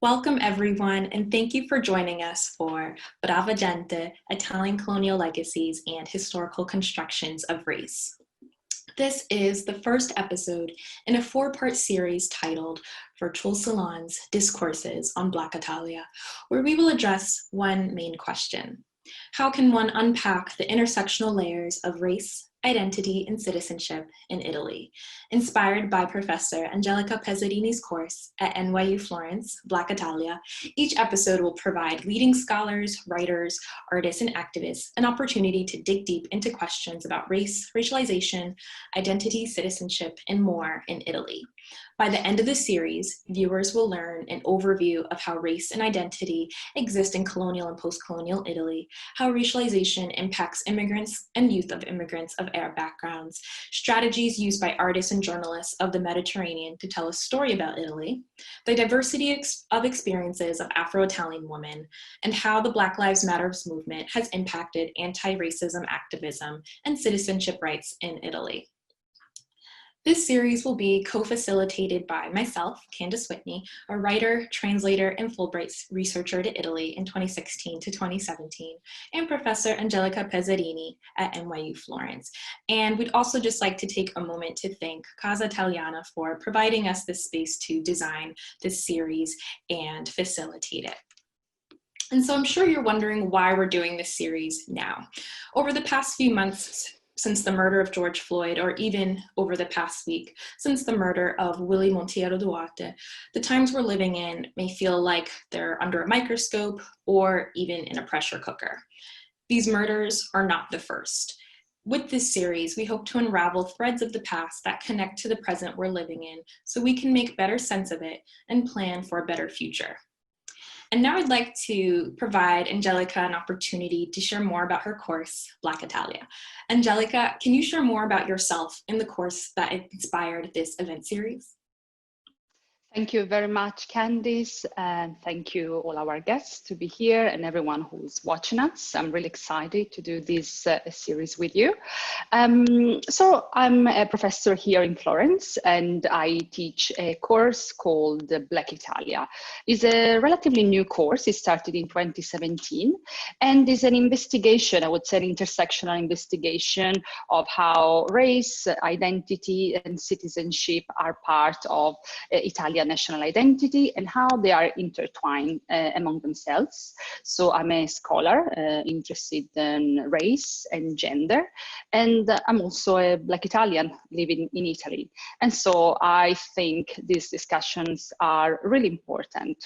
Welcome everyone, and thank you for joining us for Brava Gente, Italian Colonial Legacies and Historical Constructions of Race. This is the first episode in a four-part series titled Virtual Salons, Discourses on Black Italia, where we will address one main question. How can one unpack the intersectional layers of race, identity, and citizenship in Italy? Inspired by Professor Angelica Pesarini's course at NYU Florence, Black Italia, each episode will provide leading scholars, writers, artists, and activists an opportunity to dig deep into questions about race, racialization, identity, citizenship, and more in Italy. By the end of the series, viewers will learn an overview of how race and identity exist in colonial and post-colonial Italy, how racialization impacts immigrants and youth of immigrants of Arab backgrounds, strategies used by artists and journalists of the Mediterranean to tell a story about Italy, the diversity of experiences of Afro-Italian women, and how the Black Lives Matter movement has impacted anti-racism activism and citizenship rights in Italy. This series will be co-facilitated by myself, Candice Whitney, a writer, translator, and Fulbright researcher to Italy in 2016 to 2017, and Professor Angelica Pesarini at NYU Florence. And we'd also just like to take a moment to thank Casa Italiana for providing us this space to design this series and facilitate it. And so I'm sure you're wondering why we're doing this series now. Over the past few months, since the murder of George Floyd, or even over the past week, since the murder of Willie Monteiro Duarte, the times we're living in may feel like they're under a microscope or even in a pressure cooker. These murders are not the first. With this series, we hope to unravel threads of the past that connect to the present we're living in so we can make better sense of it and plan for a better future. And now I'd like to provide Angelica an opportunity to share more about her course, Black Italia. Angelica, can you share more about yourself in the course that inspired this event series? Thank you very much, Candice, and thank you all our guests to be here and everyone who's watching us. I'm really excited to do this series with you. So I'm a professor here in Florence, and I teach a course called Black Italia. It's a relatively new course. It started in 2017, and is an investigation, I would say an intersectional investigation of how race, identity, and citizenship are part of Italian national identity and how they are intertwined among themselves. So I'm a scholar interested in race and gender, and I'm also a Black Italian living in Italy. And so I think these discussions are really important.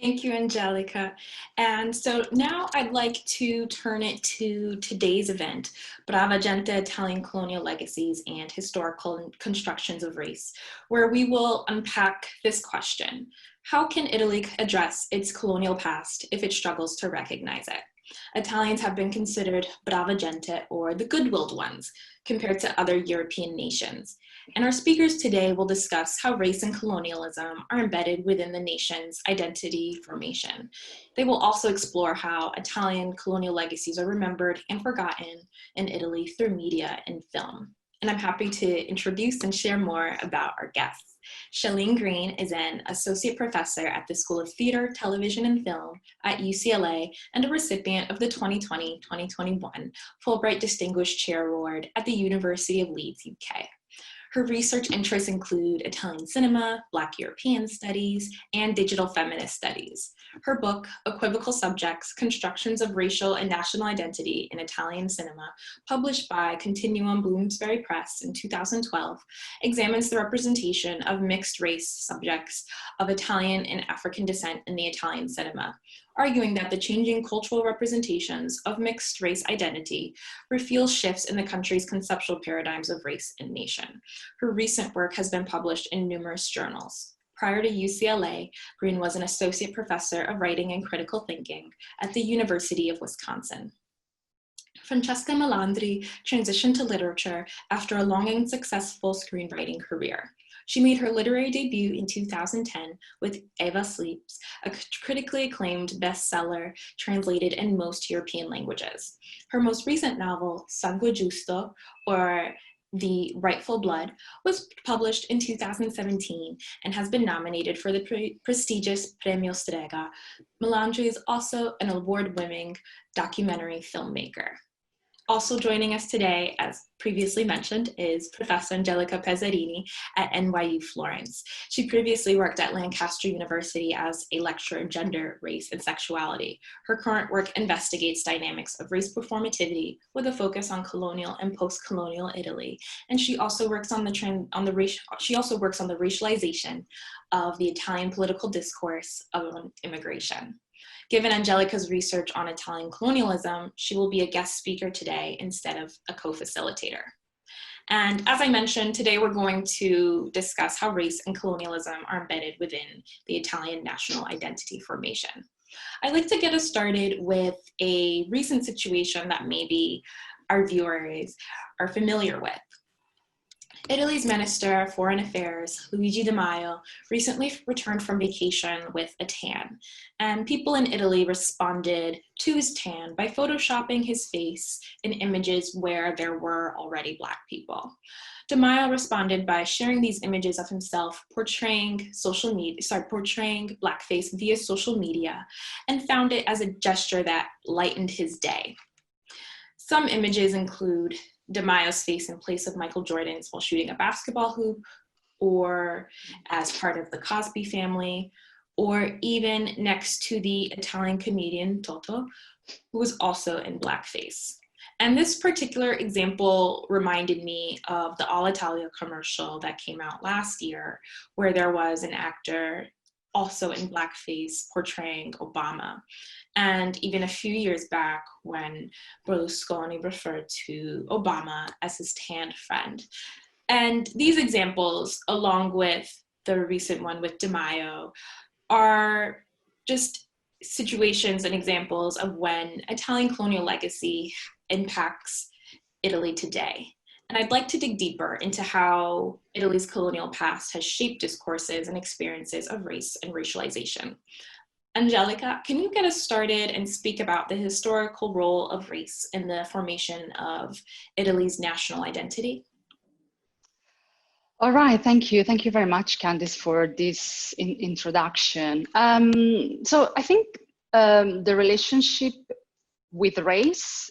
Thank you, Angelica. And so now I'd like to turn it to today's event, Brava Gente, Italian Colonial Legacies and Historical Constructions of Race, where we will unpack this question. How can Italy address its colonial past if it struggles to recognize it? Italians have been considered Brava Gente, or the good-willed ones, compared to other European nations. And our speakers today will discuss how race and colonialism are embedded within the nation's identity formation. They will also explore how Italian colonial legacies are remembered and forgotten in Italy through media and film. And I'm happy to introduce and share more about our guests. Shelleen Greene is an associate professor at the School of Theater, Television, and Film at UCLA and a recipient of the 2020-2021 Fulbright Distinguished Chair Award at the University of Leeds, UK. Her research interests include Italian cinema, Black European studies, and digital feminist studies. Her book, Equivocal Subjects, Constructions of Racial and National Identity in Italian Cinema, published by Continuum Bloomsbury Press in 2012, examines the representation of mixed-race subjects of Italian and African descent in the Italian cinema, arguing that the changing cultural representations of mixed-race identity reveal shifts in the country's conceptual paradigms of race and nation. Her recent work has been published in numerous journals. Prior to UCLA, Greene was an associate professor of writing and critical thinking at the University of Wisconsin. Francesca Melandri transitioned to literature after a long and successful screenwriting career. She made her literary debut in 2010 with Eva Sleeps, a critically acclaimed bestseller translated in most European languages. Her most recent novel, Sangue, Giusto, or The Rightful Blood, was published in 2017 and has been nominated for the prestigious Premio Strega. Melandri is also an award-winning documentary filmmaker. Also joining us today, as previously mentioned, is Professor Angelica Pesarini at NYU Florence. She previously worked at Lancaster University as a lecturer in gender, race, and sexuality. Her current work investigates dynamics of race performativity with a focus on colonial and post-colonial Italy. And she also works on the racialization of the Italian political discourse of immigration. Given Angelica's research on Italian colonialism, she will be a guest speaker today instead of a co-facilitator. And as I mentioned, today we're going to discuss how race and colonialism are embedded within the Italian national identity formation. I'd like to get us started with a recent situation that maybe our viewers are familiar with. Italy's Minister of Foreign Affairs, Luigi Di Maio, recently returned from vacation with a tan, and people in Italy responded to his tan by photoshopping his face in images where there were already Black people. Di Maio responded by sharing these images of himself portraying blackface via social media, and found it as a gesture that lightened his day. Some images include Di Maio's face in place of Michael Jordan's while shooting a basketball hoop, or as part of the Cosby family, or even next to the Italian comedian Toto, who was also in blackface. And this particular example reminded me of the All Italia commercial that came out last year, where there was an actor also in blackface portraying Obama. And even a few years back when Berlusconi referred to Obama as his tanned friend. And these examples, along with the recent one with Di Maio, are just situations and examples of when Italian colonial legacy impacts Italy today. And I'd like to dig deeper into how Italy's colonial past has shaped discourses and experiences of race and racialization. Angelica, can you get us started and speak about the historical role of race in the formation of Italy's national identity? All right, thank you. Thank you very much, Candice, for this introduction. So I think the relationship with race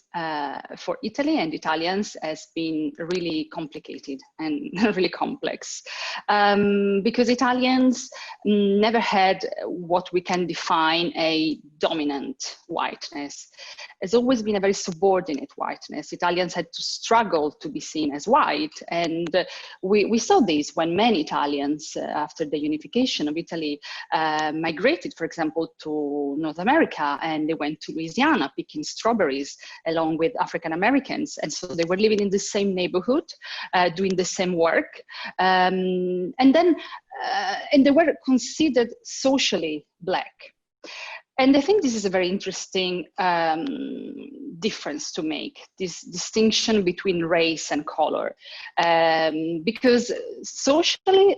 for Italy and Italians has been really complicated and really complex, because Italians never had what we can define a dominant whiteness. It's always been a very subordinate whiteness. Italians had to struggle to be seen as white, and we saw this when many Italians, after the unification of Italy, migrated, for example, to North America, and they went to Louisiana picking strawberries along with African Americans. And so they were living in the same neighborhood, doing the same work. And they were considered socially Black. And I think this is a very interesting difference to make, this distinction between race and color, because socially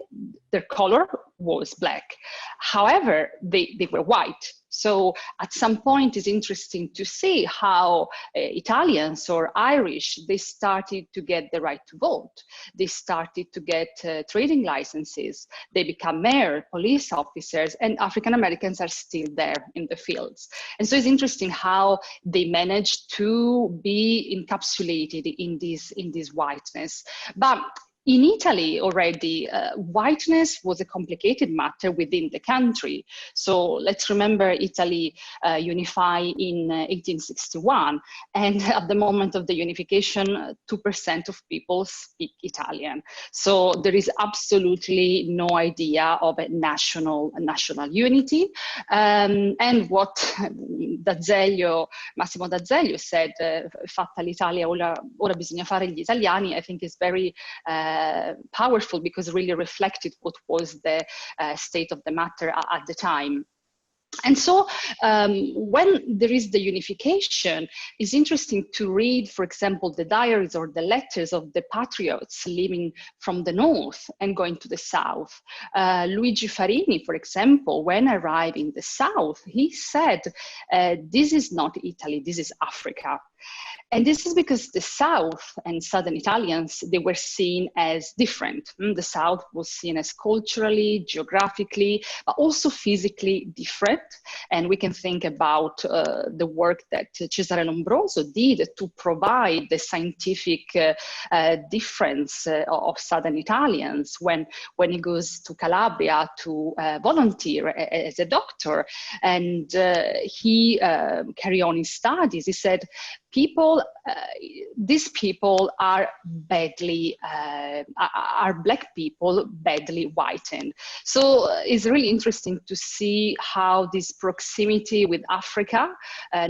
their color was Black. However, they were white. So at some point it's interesting to see how Italians or Irish, they started to get the right to vote. They started to get trading licenses. They become mayor, police officers, and African Americans are still there in the fields. And so it's interesting how they managed to be encapsulated in this whiteness. But in Italy already, whiteness was a complicated matter within the country. So let's remember Italy unified in 1861. And at the moment of the unification, 2% of people speak Italian. So there is absolutely no idea of a national unity. And what Massimo D'Azeglio said, fatta l'Italia, ora bisogna fare gli italiani, I think is very powerful, because it really reflected what was the state of the matter at the time. And so when there is the unification, it's interesting to read, for example, the diaries or the letters of the patriots living from the north and going to the south. Luigi Farini, for example, when arrived in the south, he said, this is not Italy, this is Africa. And this is because the South and Southern Italians, they were seen as different. The South was seen as culturally, geographically, but also physically different. And we can think about the work that Cesare Lombroso did to provide the scientific difference of Southern Italians when he goes to Calabria to volunteer as a doctor. And he carried on his studies. He said, these people are badly, are Black people badly whitened. So it's really interesting to see how this proximity with Africa,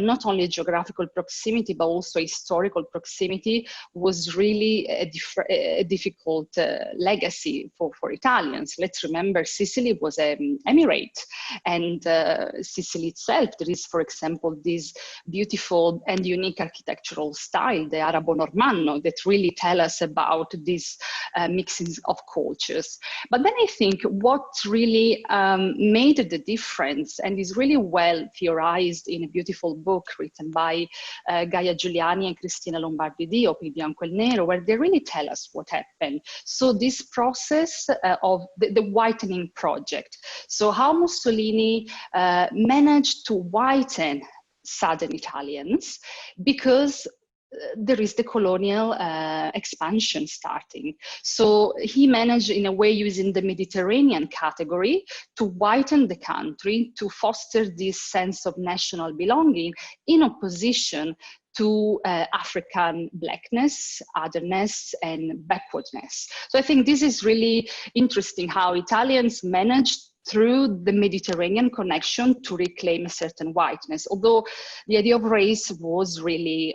not only geographical proximity, but also historical proximity, was really a difficult legacy for Italians. Let's remember, Sicily was an emirate, and Sicily itself, there is, for example, this beautiful and unique architectural style, the Arabo-Normanno, that really tell us about this mixing of cultures. But then I think what really made the difference, and is really well theorized in a beautiful book written by Gaia Giuliani and Cristina Lombardi Dio, Il Bianco e il Nero, where they really tell us what happened. So this process of the whitening project. So how Mussolini managed to whiten Southern Italians, because there is the colonial expansion starting. So he managed, in a way, using the Mediterranean category to whiten the country, to foster this sense of national belonging in opposition to African Blackness, otherness, and backwardness. So I think this is really interesting how Italians managed through the Mediterranean connection to reclaim a certain whiteness, although the idea of race was really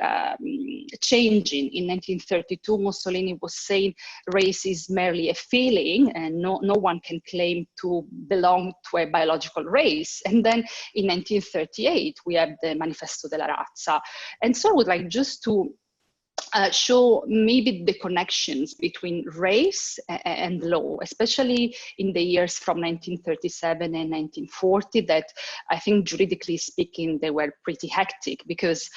changing. In 1932, Mussolini was saying race is merely a feeling and no one can claim to belong to a biological race. And then in 1938, we have the Manifesto della Razza. And so I would like just to show maybe the connections between race and law, especially in the years from 1937 and 1940, that I think juridically speaking, they were pretty hectic, because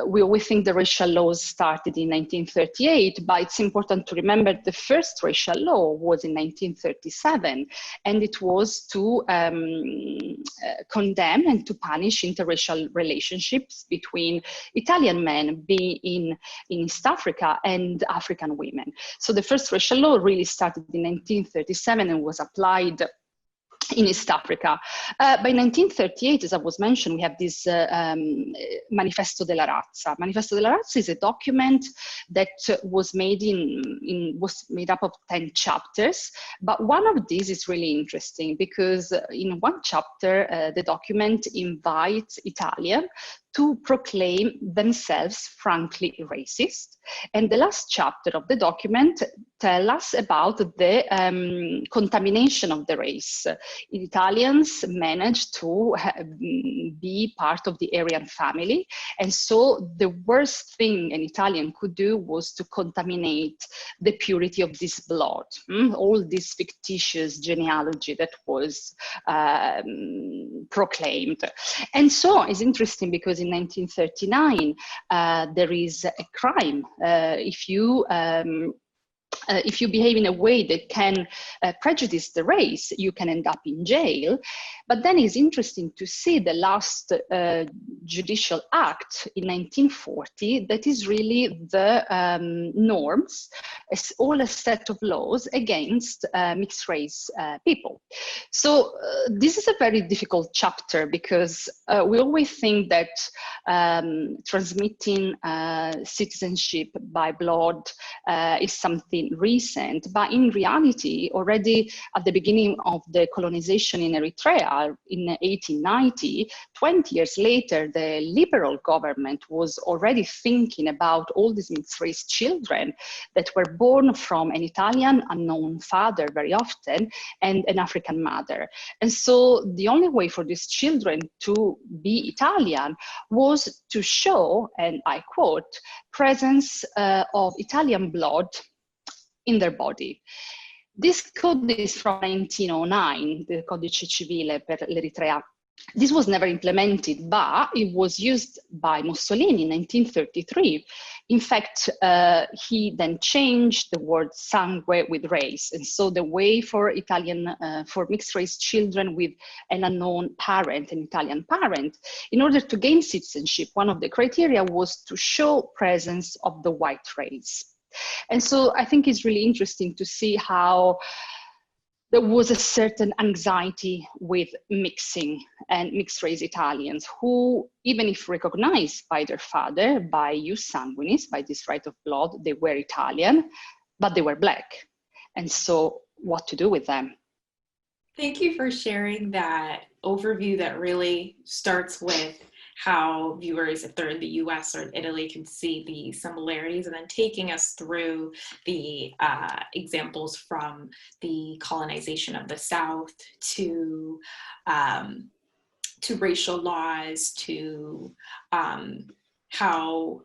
we think the racial laws started in 1938, but it's important to remember the first racial law was in 1937, and it was to condemn and to punish interracial relationships between Italian men being in East Africa and African women. So the first racial law really started in 1937 and was applied in East Africa. By 1938, as I was mentioned, we have this Manifesto della Razza. Manifesto della Razza is a document that was made was made up of 10 chapters, but one of these is really interesting because in one chapter, the document invites Italians to proclaim themselves frankly racist. And the last chapter of the document tells us about the contamination of the race. Italians managed to be part of the Aryan family. And so the worst thing an Italian could do was to contaminate the purity of this blood, all this fictitious genealogy that was proclaimed. And so it's interesting because in 1939, there is a crime. If you behave in a way that can prejudice the race, you can end up in jail. But then it's interesting to see the last judicial act in 1940 that is really the norms, all a set of laws against mixed race people. So this is a very difficult chapter because we always think that transmitting citizenship by blood is something recent, but in reality, already at the beginning of the colonization in Eritrea in 1890, 20 years later, the liberal government was already thinking about all these mixed race children that were born from an Italian unknown father very often and an African mother. And so the only way for these children to be Italian was to show, and I quote, presence of Italian blood in their body. This code is from 1909, the Codice Civile per l'Eritrea. This was never implemented, but it was used by Mussolini in 1933. In fact, he then changed the word sangue with race. And so the way for for mixed race children with an unknown parent, an Italian parent, in order to gain citizenship, one of the criteria was to show presence of the white race. And so I think it's really interesting to see how there was a certain anxiety with mixing and mixed race Italians who, even if recognized by their father, by jus sanguinis, by this right of blood, they were Italian, but they were Black. And so what to do with them? Thank you for sharing that overview that really starts with how viewers, if they're in the US or in Italy, can see the similarities, and then taking us through the examples from the colonization of the South to racial laws, to how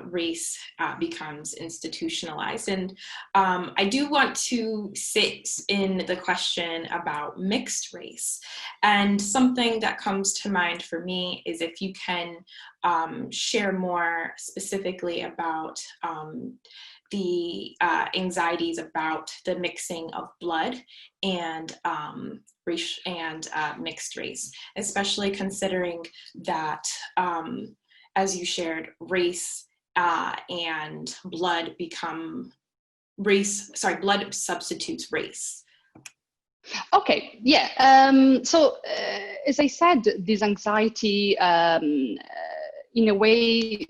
race becomes institutionalized. And I do want to sit in the question about mixed race. And something that comes to mind for me is if you can share more specifically about the anxieties about the mixing of blood and race and mixed race, especially considering that as you shared, race and blood blood substitutes race. Okay, yeah. So as I said, this anxiety in a way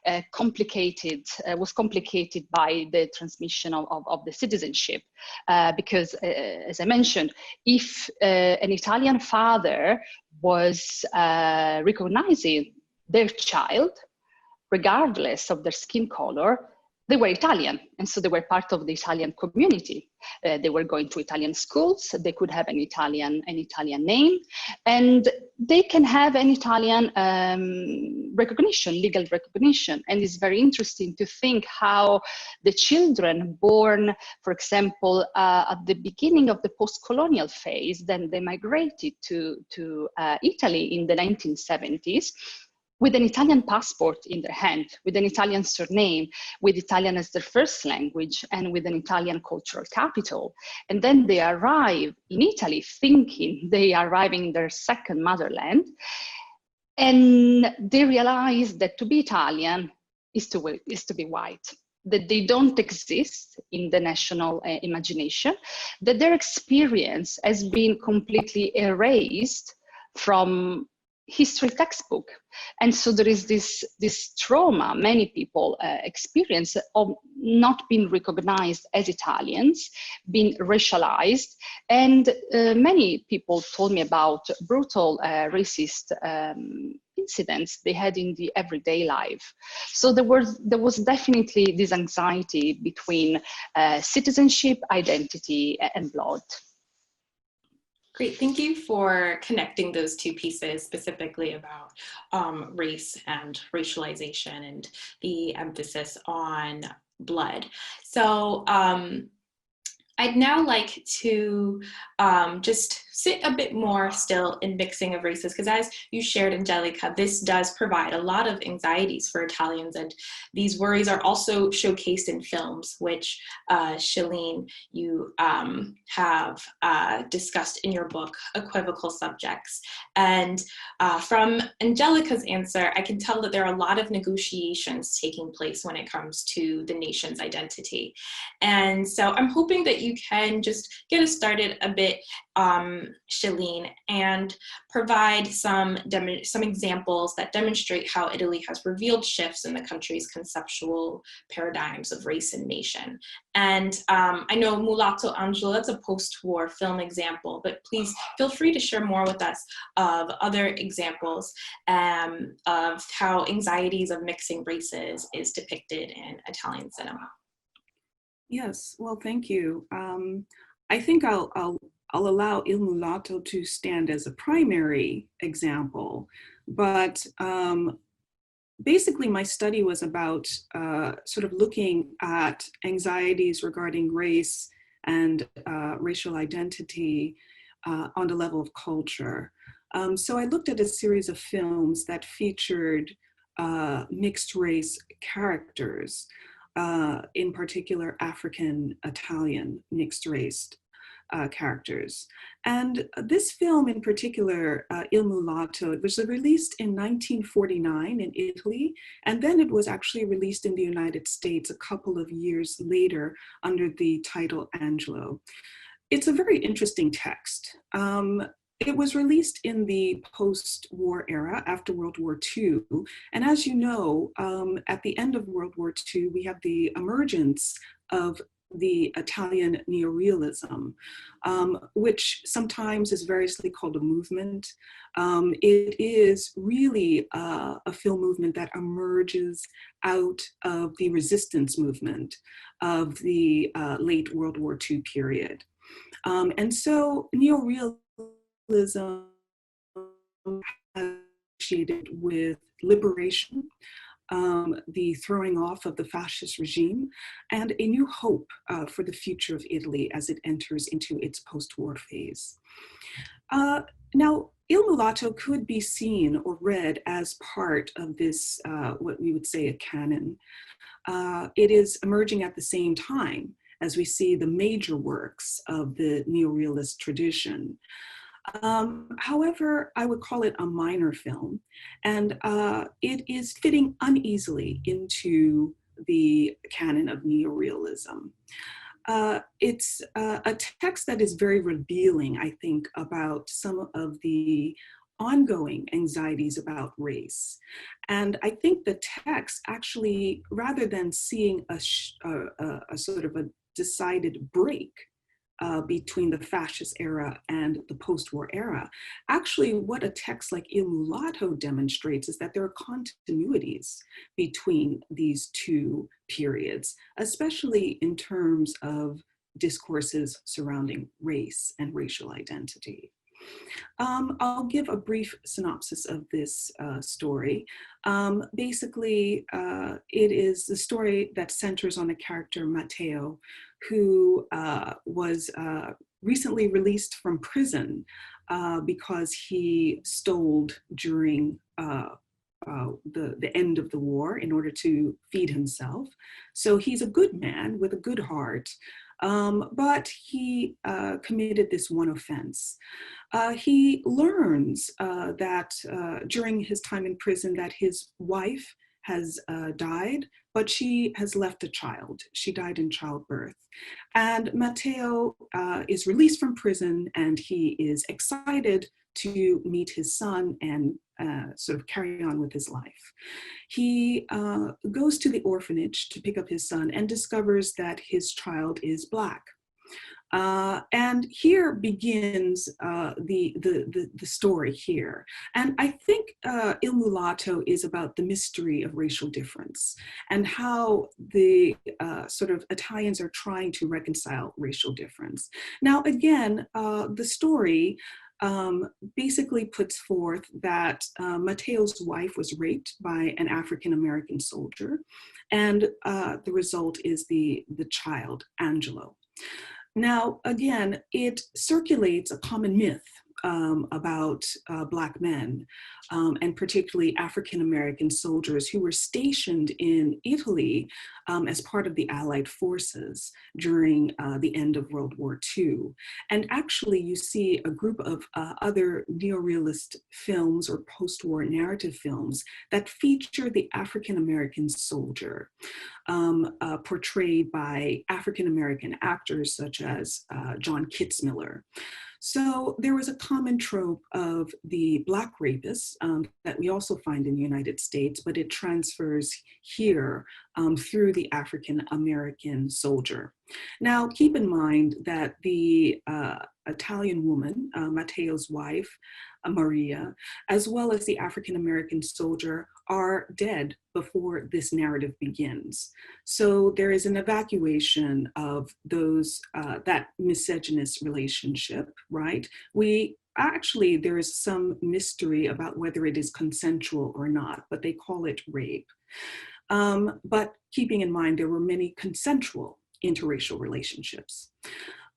was complicated by the transmission of the citizenship. Because as I mentioned, if an Italian father was recognizing their child, regardless of their skin color, they were Italian. And so they were part of the Italian community. They were going to Italian schools. They could have an Italian name, and they can have an Italian legal recognition. And it's very interesting to think how the children born, for example, at the beginning of the post-colonial phase, then they migrated to Italy in the 1970s, with an Italian passport in their hand, with an Italian surname, with Italian as their first language, and with an Italian cultural capital. And then they arrive in Italy thinking they are arriving in their second motherland. And they realize that to be Italian is to be white, that they don't exist in the national imagination, that their experience has been completely erased from history textbook. And so there is this trauma many people experience of not being recognized as Italians, being racialized. And many people told me about brutal racist incidents they had in the everyday life. So there was definitely this anxiety between citizenship, identity, and blood. Great, thank you for connecting those two pieces, specifically about race and racialization and the emphasis on blood. So I'd now like to just sit a bit more still in mixing of races, because as you shared, Angelica, this does provide a lot of anxieties for Italians, and these worries are also showcased in films, which Shelleen, you have discussed in your book, Equivocal Subjects. And from Angelica's answer, I can tell that there are a lot of negotiations taking place when it comes to the nation's identity. And so I'm hoping that you can just get us started a bit, Shelleen, and provide some examples that demonstrate how Italy has revealed shifts in the country's conceptual paradigms of race and nation. And I know Mulatto Angelo, that's a post-war film example, but please feel free to share more with us of other examples of how anxieties of mixing races is depicted in Italian cinema. Yes, well, thank you. I think I'll allow Il Mulatto to stand as a primary example, but basically my study was about sort of looking at anxieties regarding race and racial identity on the level of culture. So I looked at a series of films that featured mixed race characters, in particular African-Italian mixed race characters. And this film in particular, Il Mulatto, it was released in 1949 in Italy, and then it was actually released in the United States a couple of years later under the title Angelo. It's a very interesting text. It was released in the post-war era after World War II. And as you know, at the end of World War II, we have the emergence of the Italian Neorealism, which sometimes is variously called a movement. It is really a film movement that emerges out of the resistance movement of the late World War II period. And so neorealism associated with liberation, the throwing off of the fascist regime, and a new hope for the future of Italy as it enters into its post-war phase. Now, Il Mulatto could be seen or read as part of this, what we would say a canon. It is emerging at the same time as we see the major works of the neorealist tradition. However, I would call it a minor film, and it is fitting uneasily into the canon of neorealism. It's a text that is very revealing, I think, about some of the ongoing anxieties about race. And I think the text actually, rather than seeing a sort of a decided break between the fascist era and the post-war era, actually what a text like Il Mulatto demonstrates is that there are continuities between these two periods, especially in terms of discourses surrounding race and racial identity. I'll give a brief synopsis of this story. Basically, it is the story that centers on the character Matteo, who was recently released from prison because he stole during the end of the war in order to feed himself. So he's a good man with a good heart, but he committed this one offense. He learns that during his time in prison that his wife has died, but she has left a child. She died in childbirth. And Matteo is released from prison, and he is excited to meet his son and sort of carry on with his life. He goes to the orphanage to pick up his son and discovers that his child is Black. And here begins the story here. And I think Il Mulatto is about the mystery of racial difference and how the sort of Italians are trying to reconcile racial difference. Now, again, the story basically puts forth that Matteo's wife was raped by an African-American soldier, and the result is the child, Angelo. Now, again, it circulates a common myth about Black men, and particularly African-American soldiers who were stationed in Italy as part of the Allied forces during the end of World War II. And actually, you see a group of other neorealist films or post-war narrative films that feature the African-American soldier, portrayed by African-American actors such as John Kitzmiller. So there was a common trope of the Black rapist that we also find in the United States, but it transfers here through the African-American soldier. Now, keep in mind that the Italian woman, Matteo's wife, Maria, as well as the African-American soldier are dead before this narrative begins. So there is an evacuation of those, that misogynist relationship, right? There is some mystery about whether it is consensual or not, but they call it rape. But keeping in mind, there were many consensual interracial relationships.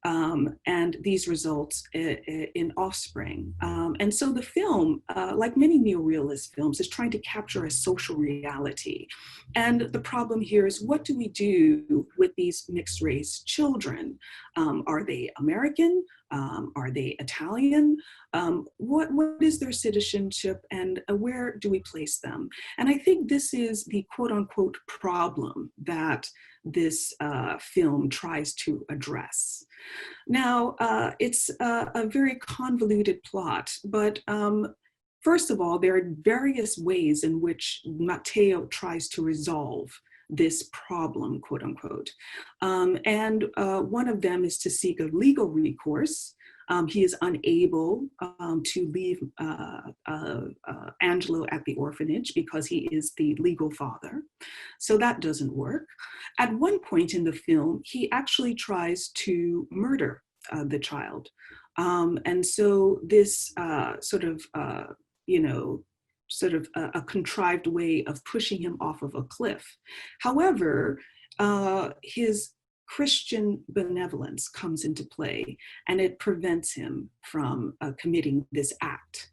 and these results in offspring. And so the film, like many neorealist films, is trying to capture a social reality. And the problem here is, what do we do with these mixed race children? Are they American? Are they Italian? What is their citizenship, and where do we place them? And I think this is the quote unquote problem that this film tries to address. Now, it's a very convoluted plot, but first of all, there are various ways in which Matteo tries to resolve this problem, quote unquote. And one of them is to seek a legal recourse. He is unable to leave Angelo at the orphanage because he is the legal father. So that doesn't work. At one point in the film, he actually tries to murder the child. And so this sort of a contrived way of pushing him off of a cliff. However, his Christian benevolence comes into play, and it prevents him from committing this act.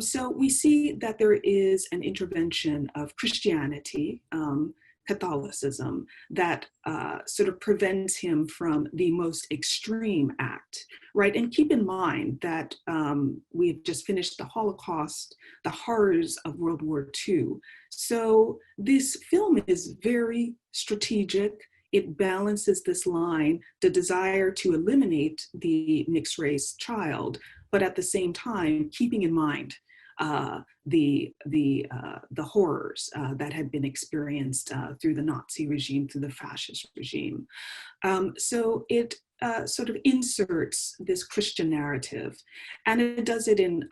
So we see that there is an intervention of Christianity, Catholicism, that sort of prevents him from the most extreme act, right? And keep in mind that we've just finished the Holocaust, the horrors of World War II. So this film is very strategic. It balances this line, the desire to eliminate the mixed race child, but at the same time, keeping in mind the horrors that had been experienced through the Nazi regime, through the fascist regime. So it sort of inserts this Christian narrative, and it does it in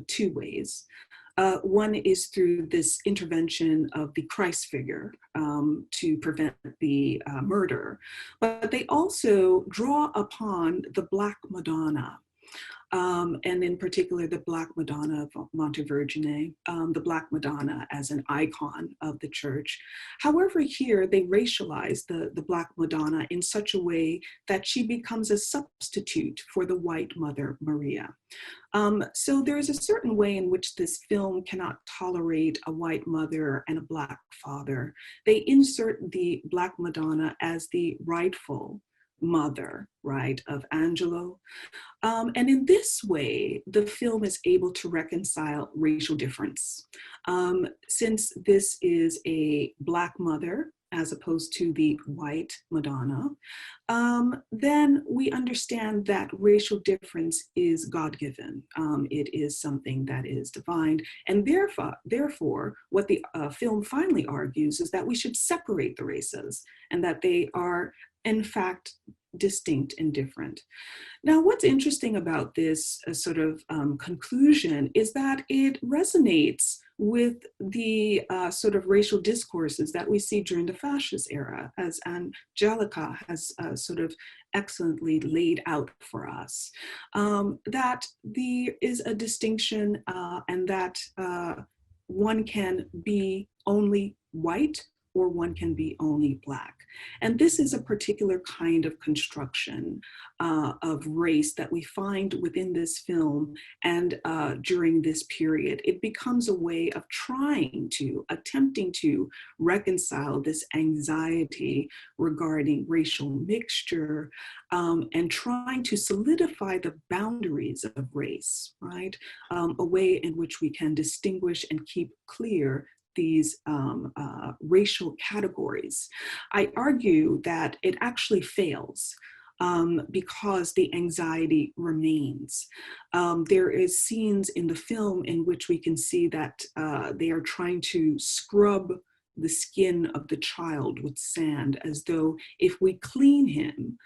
two ways. One is through this intervention of the Christ figure to prevent the murder, but they also draw upon the Black Madonna. And in particular, the Black Madonna of Monteverde, the Black Madonna as an icon of the church. However, here they racialize the Black Madonna in such a way that she becomes a substitute for the white Mother Maria. So there is a certain way in which this film cannot tolerate a white mother and a Black father. They insert the Black Madonna as the rightful mother, right, of Angelo. And in this way, the film is able to reconcile racial difference. Since this is a Black mother, as opposed to the white Madonna, then we understand that racial difference is God-given. It is something that is divine. And therefore, what the film finally argues is that we should separate the races and that they are, in fact, distinct and different. Now, what's interesting about this sort of conclusion is that it resonates with the sort of racial discourses that we see during the fascist era, as Angelica has sort of excellently laid out for us, that there is a distinction and that one can be only white or one can be only Black. And this is a particular kind of construction of race that we find within this film and during this period. It becomes a way of attempting to reconcile this anxiety regarding racial mixture and trying to solidify the boundaries of race, right? A way in which we can distinguish and keep clear these racial categories. I argue that it actually fails because the anxiety remains. There is scenes in the film in which we can see that they are trying to scrub the skin of the child with sand, as though if we clean him,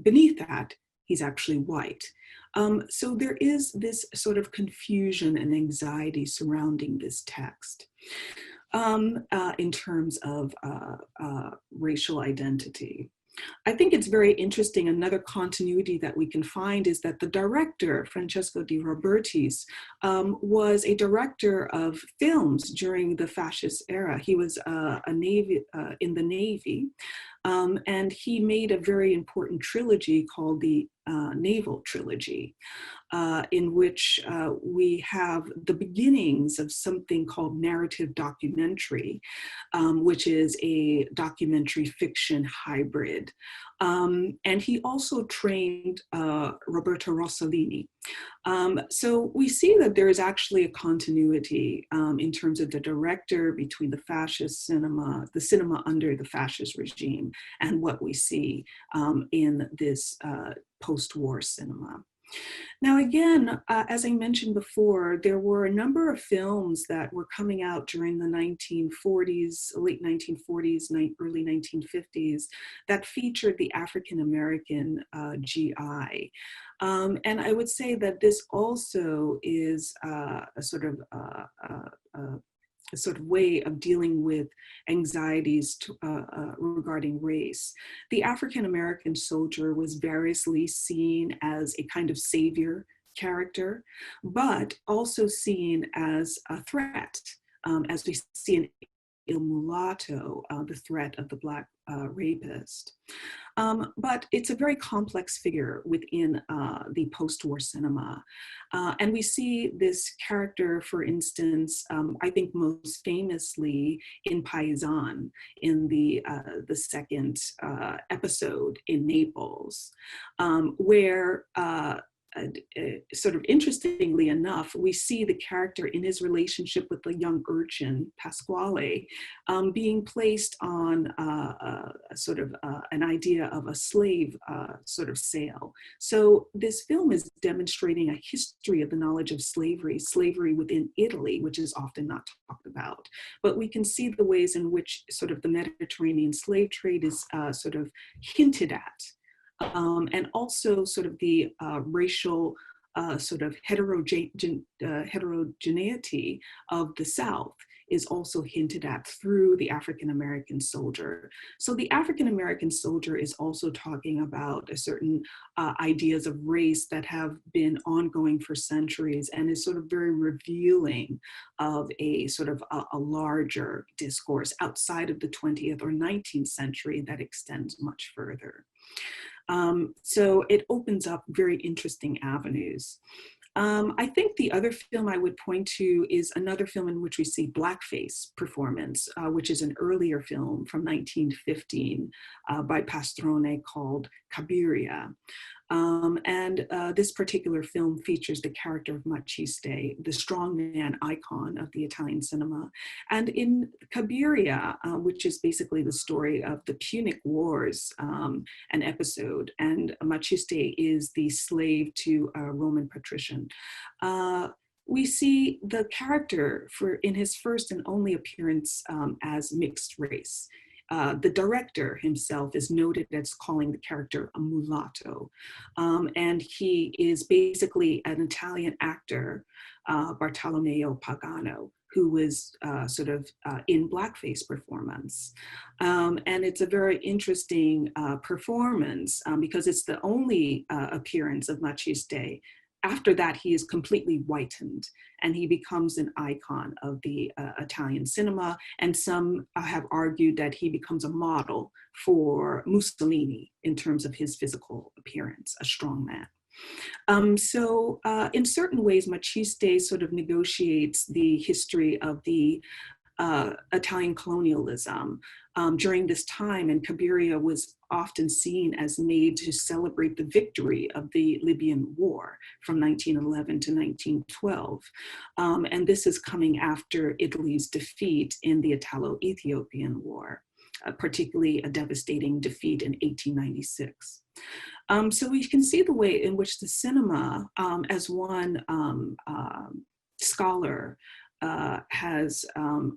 beneath that, he's actually white. So there is this sort of confusion and anxiety surrounding this text in terms of racial identity. I think it's very interesting. Another continuity that we can find is that the director, Francesco de Robertis, was a director of films during the fascist era. He was in the Navy, And he made a very important trilogy called the Naval Trilogy, in which we have the beginnings of something called narrative documentary, which is a documentary fiction hybrid. And he also trained Roberto Rossellini. So we see that there is actually a continuity in terms of the director between the fascist cinema, the cinema under the fascist regime, and what we see in this post-war cinema. Now, again, as I mentioned before, there were a number of films that were coming out during the 1940s, late 1940s, early 1950s, that featured the African-American GI. And I would say that this also is a sort of way of dealing with anxieties regarding race. The African-American soldier was variously seen as a kind of savior character, but also seen as a threat, as we see in Il Mulatto, the threat of the Black rapist. But it's a very complex figure within the post-war cinema. And we see this character, for instance, I think most famously in Paisan, in the second episode in Naples, where sort of interestingly enough, we see the character in his relationship with the young urchin, Pasquale, being placed on sort of an idea of a slave sort of sale. So this film is demonstrating a history of the knowledge of slavery within Italy, which is often not talked about. But we can see the ways in which sort of the Mediterranean slave trade is sort of hinted at. And also sort of the racial sort of heterogeneity of the South is also hinted at through the African-American soldier. So the African-American soldier is also talking about a certain ideas of race that have been ongoing for centuries, and is sort of very revealing of a sort of a larger discourse outside of the 20th or 19th century that extends much further. So it opens up very interesting avenues. I think the other film I would point to is another film in which we see blackface performance, which is an earlier film from 1915 by Pastrone called Cabiria. And this particular film features the character of Maciste, the strongman icon of the Italian cinema. And in Cabiria, which is basically the story of the Punic Wars, an episode, and Maciste is the slave to a Roman patrician. We see the character in his first and only appearance as mixed race. The director himself is noted as calling the character a mulatto. And he is basically an Italian actor, Bartolomeo Pagano, who was sort of in blackface performance. And it's a very interesting performance because it's the only appearance of Maciste. After that, he is completely whitened and he becomes an icon of the Italian cinema. And some have argued that he becomes a model for Mussolini in terms of his physical appearance, a strong man. So in certain ways, Maciste sort of negotiates the history of the Italian colonialism during this time, and Cabiria was often seen as made to celebrate the victory of the Libyan War from 1911 to 1912. And this is coming after Italy's defeat in the Italo-Ethiopian War, particularly a devastating defeat in 1896. So we can see the way in which the cinema, as one scholar has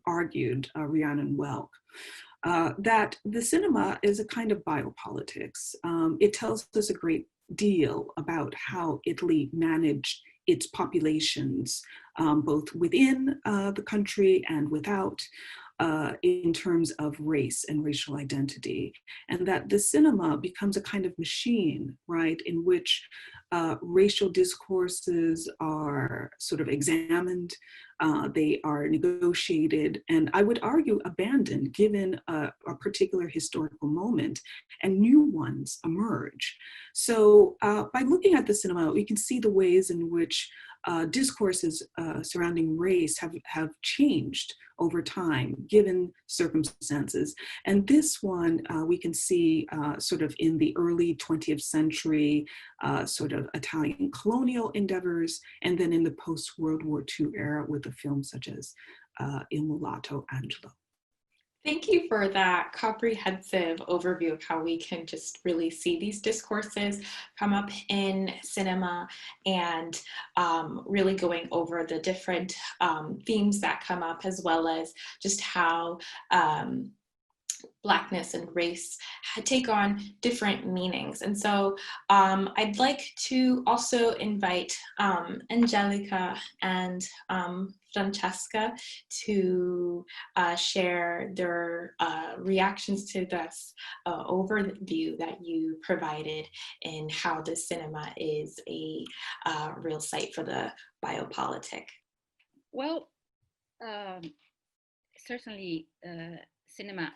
argued, Rhiannon Welk, that the cinema is a kind of biopolitics. It tells us a great deal about how Italy managed its populations, both within the country and without, in terms of race and racial identity. And that the cinema becomes a kind of machine, right, in which racial discourses are sort of examined, They are negotiated, and I would argue abandoned given a particular historical moment, and new ones emerge. So by looking at the cinema, we can see the ways in which discourses surrounding race have changed over time, given circumstances. And this one we can see sort of in the early 20th century, sort of Italian colonial endeavors, and then in the post-World War II era with a film such as Il Mulatto, Angelo. Thank you for that comprehensive overview of how we can just really see these discourses come up in cinema, and really going over the different themes that come up, as well as just how Blackness and race take on different meanings. And so I'd like to also invite Angelica and Francesca to share their reactions to this overview that you provided, in how the cinema is a real site for the biopolitic. Well, certainly cinema,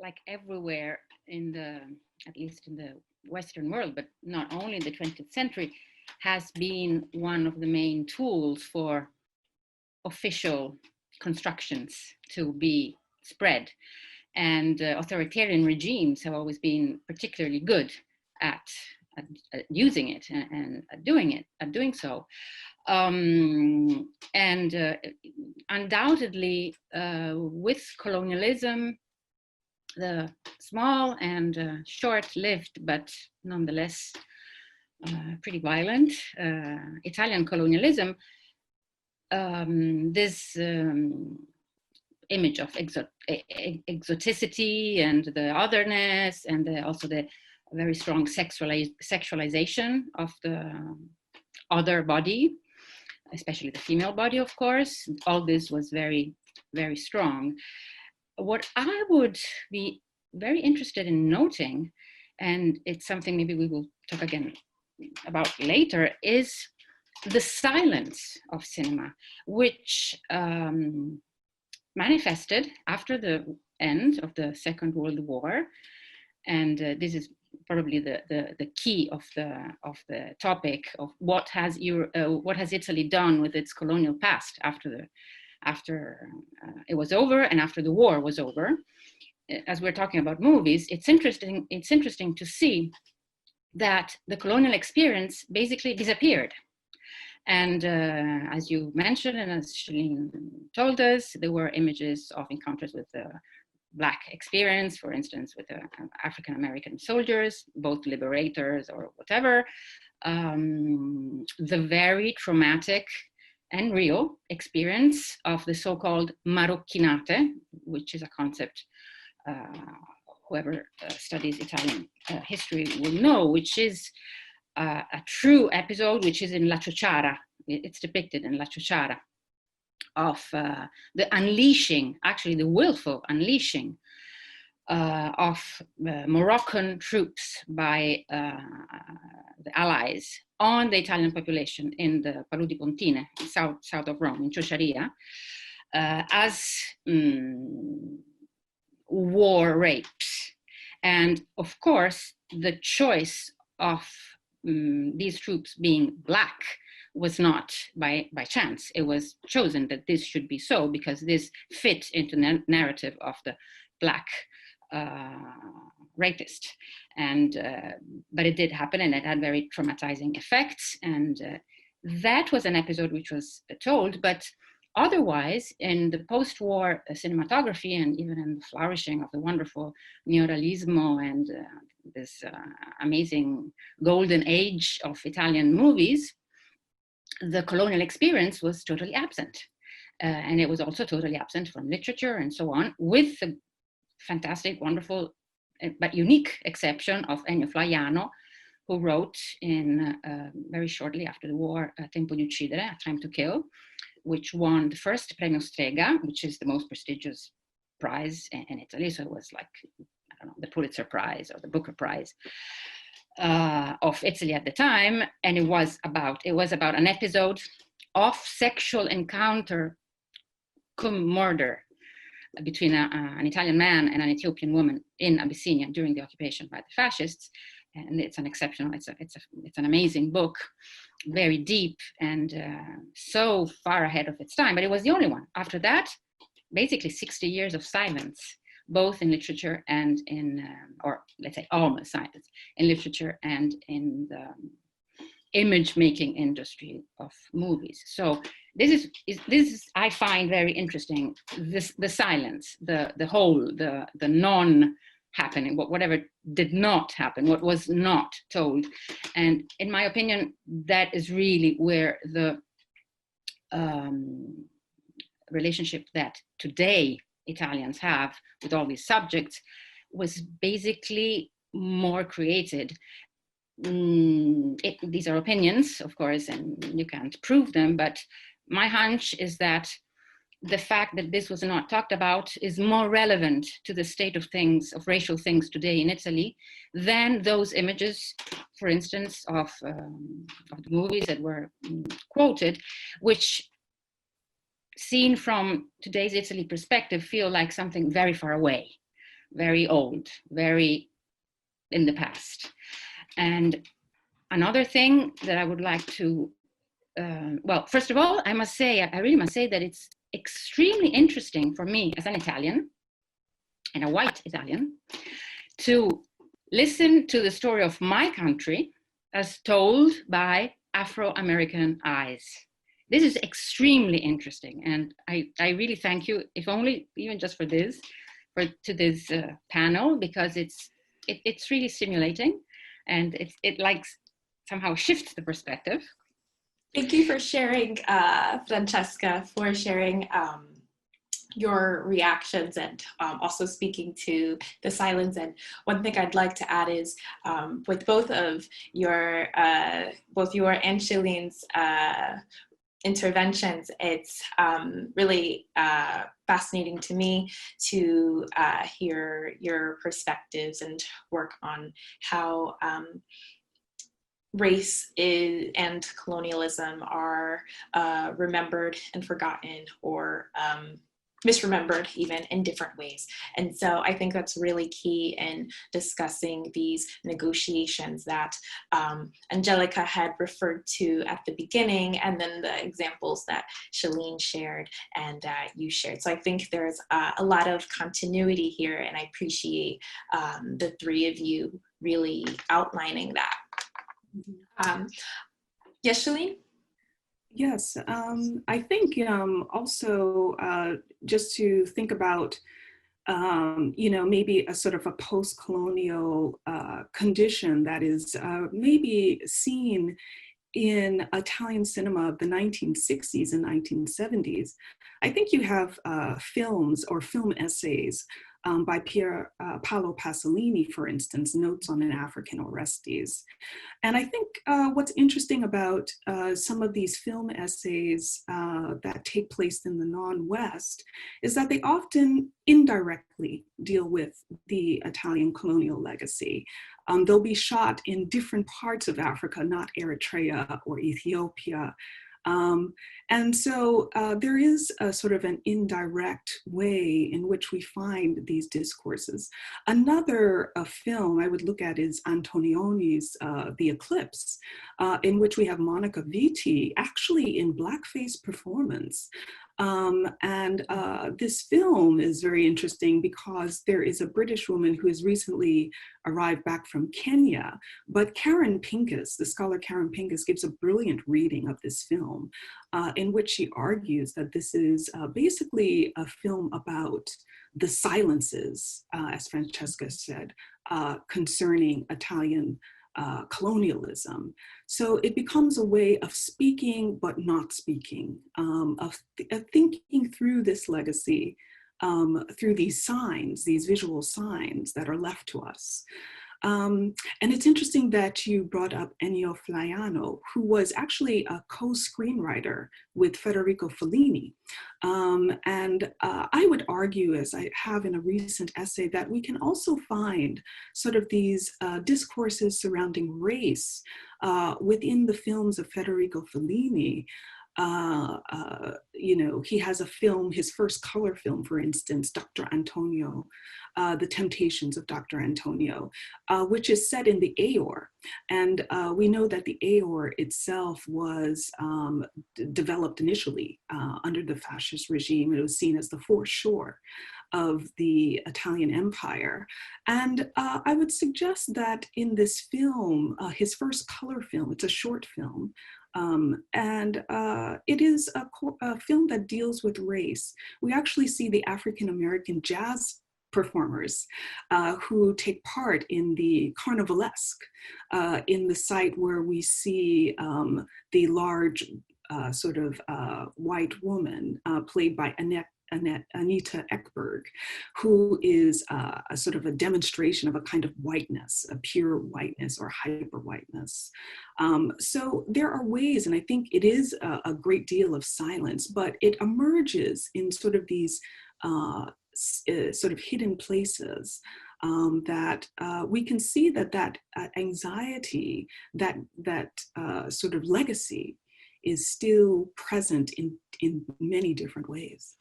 like everywhere in the, at least in the Western world, but not only in the 20th century, has been one of the main tools for official constructions to be spread. And authoritarian regimes have always been particularly good at using it and at doing so. Undoubtedly, with colonialism, the small and short-lived, but nonetheless pretty violent Italian colonialism, this image of exoticity and the otherness, and also the very strong sexualization of the other body, especially the female body, of course, all this was very, very strong. What I would be very interested in noting, and it's something maybe we will talk again about later, is the silence of cinema, which manifested after the end of the Second World War. And this is probably the key of the topic of what has Italy done with its colonial past after it was over and after the war was over. As we're talking about movies, it's interesting to see that the colonial experience basically disappeared. And as you mentioned, and as Shelleen told us, there were images of encounters with the Black experience, for instance, with African-American soldiers, both liberators or whatever. The very traumatic and real experience of the so-called marocchinate, which is a concept whoever studies Italian history will know, which is a true episode, which is in La Ciociara. It's depicted in La Ciociara, of the unleashing, actually the willful unleashing of Moroccan troops by the Allies on the Italian population in the Paludi Pontine, south of Rome, in Ciociaria, as war rapes. And of course, the choice of these troops being Black was not by chance. It was chosen that this should be so because this fit into the narrative of the Black rapist. And but it did happen, and it had very traumatizing effects. And that was an episode which was told, but otherwise, in the post-war cinematography, and even in the flourishing of the wonderful Neorealism and this amazing golden age of Italian movies, the colonial experience was totally absent. And it was also totally absent from literature and so on, with the fantastic, wonderful, but unique exception of Ennio Flaiano, who wrote in very shortly after the war, Tempo di uccidere, A Time to Kill, which won the first Premio Strega, which is the most prestigious prize in Italy. So it was like, I don't know, the Pulitzer Prize or the Booker Prize of Italy at the time. And it was about an episode of sexual encounter murder between an Italian man and an Ethiopian woman in Abyssinia during the occupation by the fascists. And it's an exceptional, it's an amazing book, very deep and so far ahead of its time, but it was the only one. After that, basically 60 years of silence, both in literature and in, or let's say almost silence, in literature and in the image making industry of movies. So this is I find very interesting, the silence, the non-happening, whatever did not happen, what was not told. And in my opinion, that is really where the relationship that today Italians have with all these subjects was basically more created. These are opinions, of course, and you can't prove them, but my hunch is that the fact that this was not talked about is more relevant to the state of things, of racial things today in Italy, than those images, for instance, of the movies that were quoted, which, seen from today's Italy perspective, feel like something very far away, very old, very in the past. And another thing that I would like to, well, first of all, I really must say that it's extremely interesting for me as an Italian, and a white Italian, to listen to the story of my country as told by Afro-American eyes. This is extremely interesting, and I really thank you, if only even just for this, to this panel, because it's really stimulating, and it like somehow shifts the perspective. Thank you for sharing, Francesca, for sharing your reactions and also speaking to the silence. And one thing I'd like to add is with both your and Shelleen's interventions, it's really fascinating to me to hear your perspectives and work on how race and colonialism are remembered and forgotten, or misremembered even in different ways. And so I think that's really key in discussing these negotiations that Angelica had referred to at the beginning, and then the examples that Shelleen shared and you shared. So I think there's a lot of continuity here, and I appreciate the three of you really outlining that. Yes, Shelleen? Yes, I think also just to think about, maybe a sort of a post-colonial condition that is maybe seen in Italian cinema of the 1960s and 1970s. I think you have films or film essays by Paolo Pasolini, for instance, Notes on an African Orestes. And I think what's interesting about some of these film essays that take place in the non-West is that they often indirectly deal with the Italian colonial legacy. They'll be shot in different parts of Africa, not Eritrea or Ethiopia. And so there is a sort of an indirect way in which we find these discourses. Another film I would look at is Antonioni's The Eclipse, in which we have Monica Vitti actually in blackface performance. And this film is very interesting because there is a British woman who has recently arrived back from Kenya, but Karen Pincus, the scholar Karen Pincus, gives a brilliant reading of this film in which she argues that this is basically a film about the silences, as Francesca said, concerning Italian colonialism. So it becomes a way of speaking but not speaking, of thinking through this legacy through these signs, these visual signs that are left to us. And it's interesting that you brought up Ennio Flaiano, who was actually a co-screenwriter with Federico Fellini. And I would argue, as I have in a recent essay, that we can also find sort of these discourses surrounding race within the films of Federico Fellini. You know, he has a film, his first color film, for instance, Dr. Antonio, The Temptations of Dr. Antonio, which is set in the Aor. And we know that the Aor itself was developed initially under the fascist regime. It was seen as the foreshore of the Italian Empire. And I would suggest that in this film, his first color film, it's a short film, and it is a film that deals with race. We actually see the African-American jazz performers who take part in the carnivalesque in the site where we see the large sort of white woman played by Anita Ekberg, who is a sort of a demonstration of a kind of whiteness, a pure whiteness or hyper whiteness. So there are ways, and I think it is a great deal of silence, but it emerges in sort of these sort of hidden places that we can see that anxiety, that sort of legacy is still present in many different ways.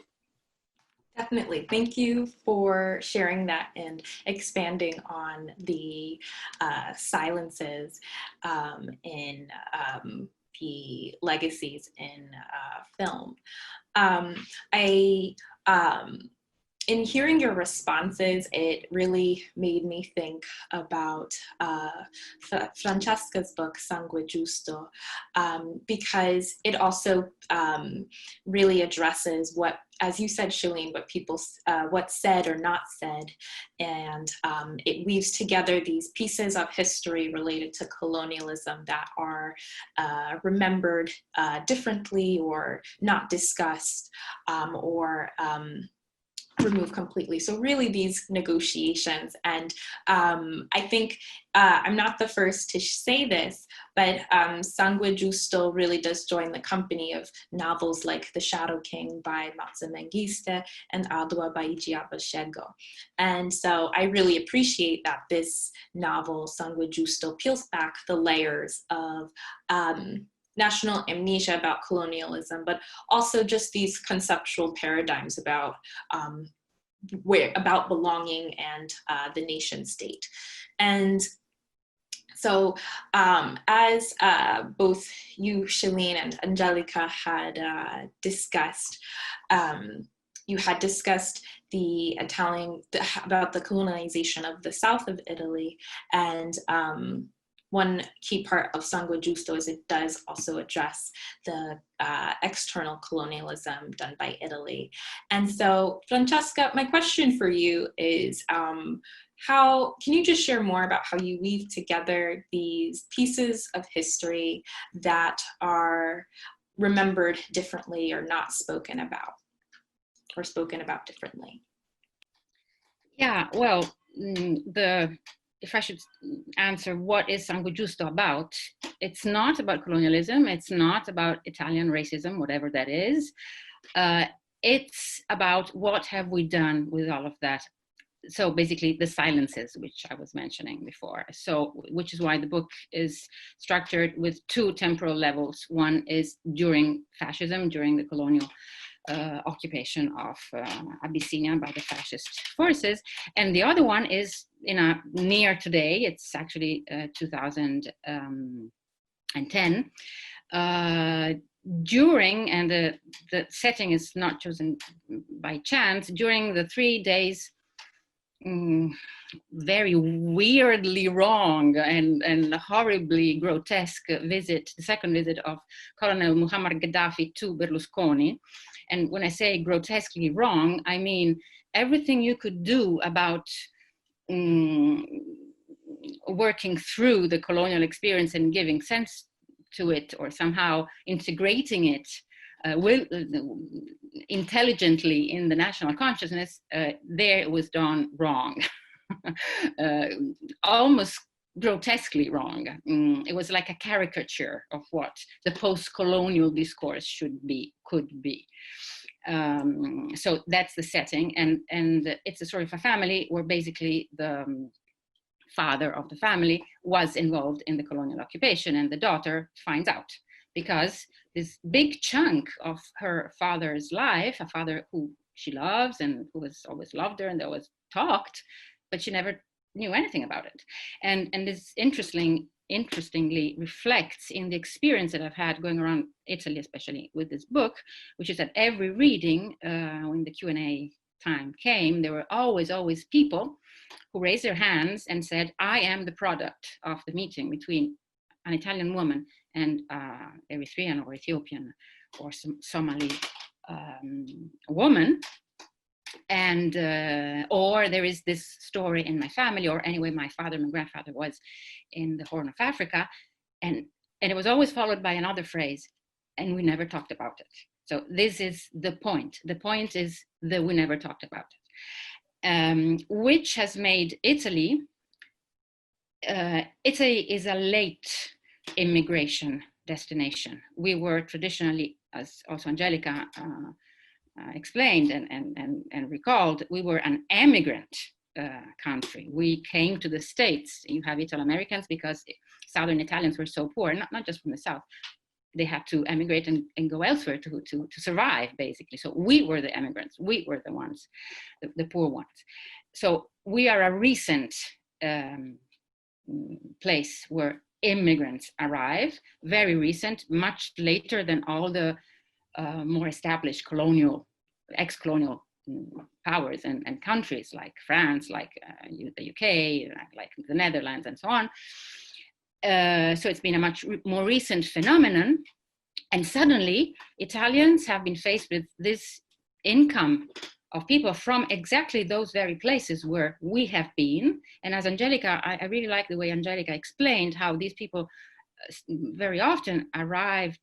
Definitely. Thank you for sharing that and expanding on the silences in the legacies in film. In hearing your responses, it really made me think about Francesca's book, Sangue, Giusto, because it also really addresses what, as you said, Shelleen, what people, what's said or not said, and it weaves together these pieces of history related to colonialism that are remembered differently or not discussed or removed completely. So really these negotiations, and I think I'm not the first to say this, but Sangue Giusto really does join the company of novels like The Shadow King by Matza Mengiste and Adwa by Ijeaba Shego. And so I really appreciate that this novel, Sangue Giusto, peels back the layers of national amnesia about colonialism, but also just these conceptual paradigms about about belonging and the nation state. And so as both you, Shelleen, and Angelica had discussed, you had discussed about the colonization of the south of Italy, and one key part of Sangue Giusto is it does also address the external colonialism done by Italy. And so, Francesca, my question for you is, can you just share more about how you weave together these pieces of history that are remembered differently or not spoken about, or spoken about differently? Yeah, well, if I should answer what is Sangue Giusto about, it's not about colonialism, it's not about Italian racism, whatever that is. It's about what have we done with all of that. So basically the silences, which I was mentioning before. So, which is why the book is structured with two temporal levels. One is during fascism, during the colonial occupation of Abyssinia by the fascist forces, and the other one is near today. It's actually 2010. During, and the setting is not chosen by chance, during the 3 days very weirdly wrong and horribly grotesque visit, the second visit of Colonel Muammar Gaddafi to Berlusconi. And when I say grotesquely wrong, I mean everything you could do about working through the colonial experience and giving sense to it, or somehow integrating it intelligently in the national consciousness, there it was done wrong. Almost grotesquely wrong. It was like a caricature of what the post-colonial discourse could be. So that's the setting, and it's a story of a family where basically the father of the family was involved in the colonial occupation, and the daughter finds out because this big chunk of her father's life, a father who she loves and who has always loved her and they always talked, but she never knew anything about it. And this interestingly reflects in the experience that I've had going around Italy, especially with this book, which is that every reading, when the Q&A time came, there were always people who raised their hands and said, I am the product of the meeting between an Italian woman and Eritrean or Ethiopian or Somali woman. And or there is this story in my family, or anyway, my grandfather was in the Horn of Africa, and it was always followed by another phrase, and we never talked about it. So this is the point. The point is that we never talked about it, which has made Italy. Italy is a late immigration destination. We were traditionally, as also Angelica explained and recalled, we were an emigrant country. We came to the States. You have Italo-Americans because Southern Italians were so poor, not just from the South. They had to emigrate and go elsewhere to survive, basically. So we were the immigrants. We were the ones, the poor ones. So we are a recent place where immigrants arrive, very recent, much later than all the more established ex-colonial powers and countries like France, like the UK, like the Netherlands, and so on. So it's been a much more recent phenomenon. And suddenly, Italians have been faced with this income of people from exactly those very places where we have been. And as Angelica, I really like the way Angelica explained how these people very often arrived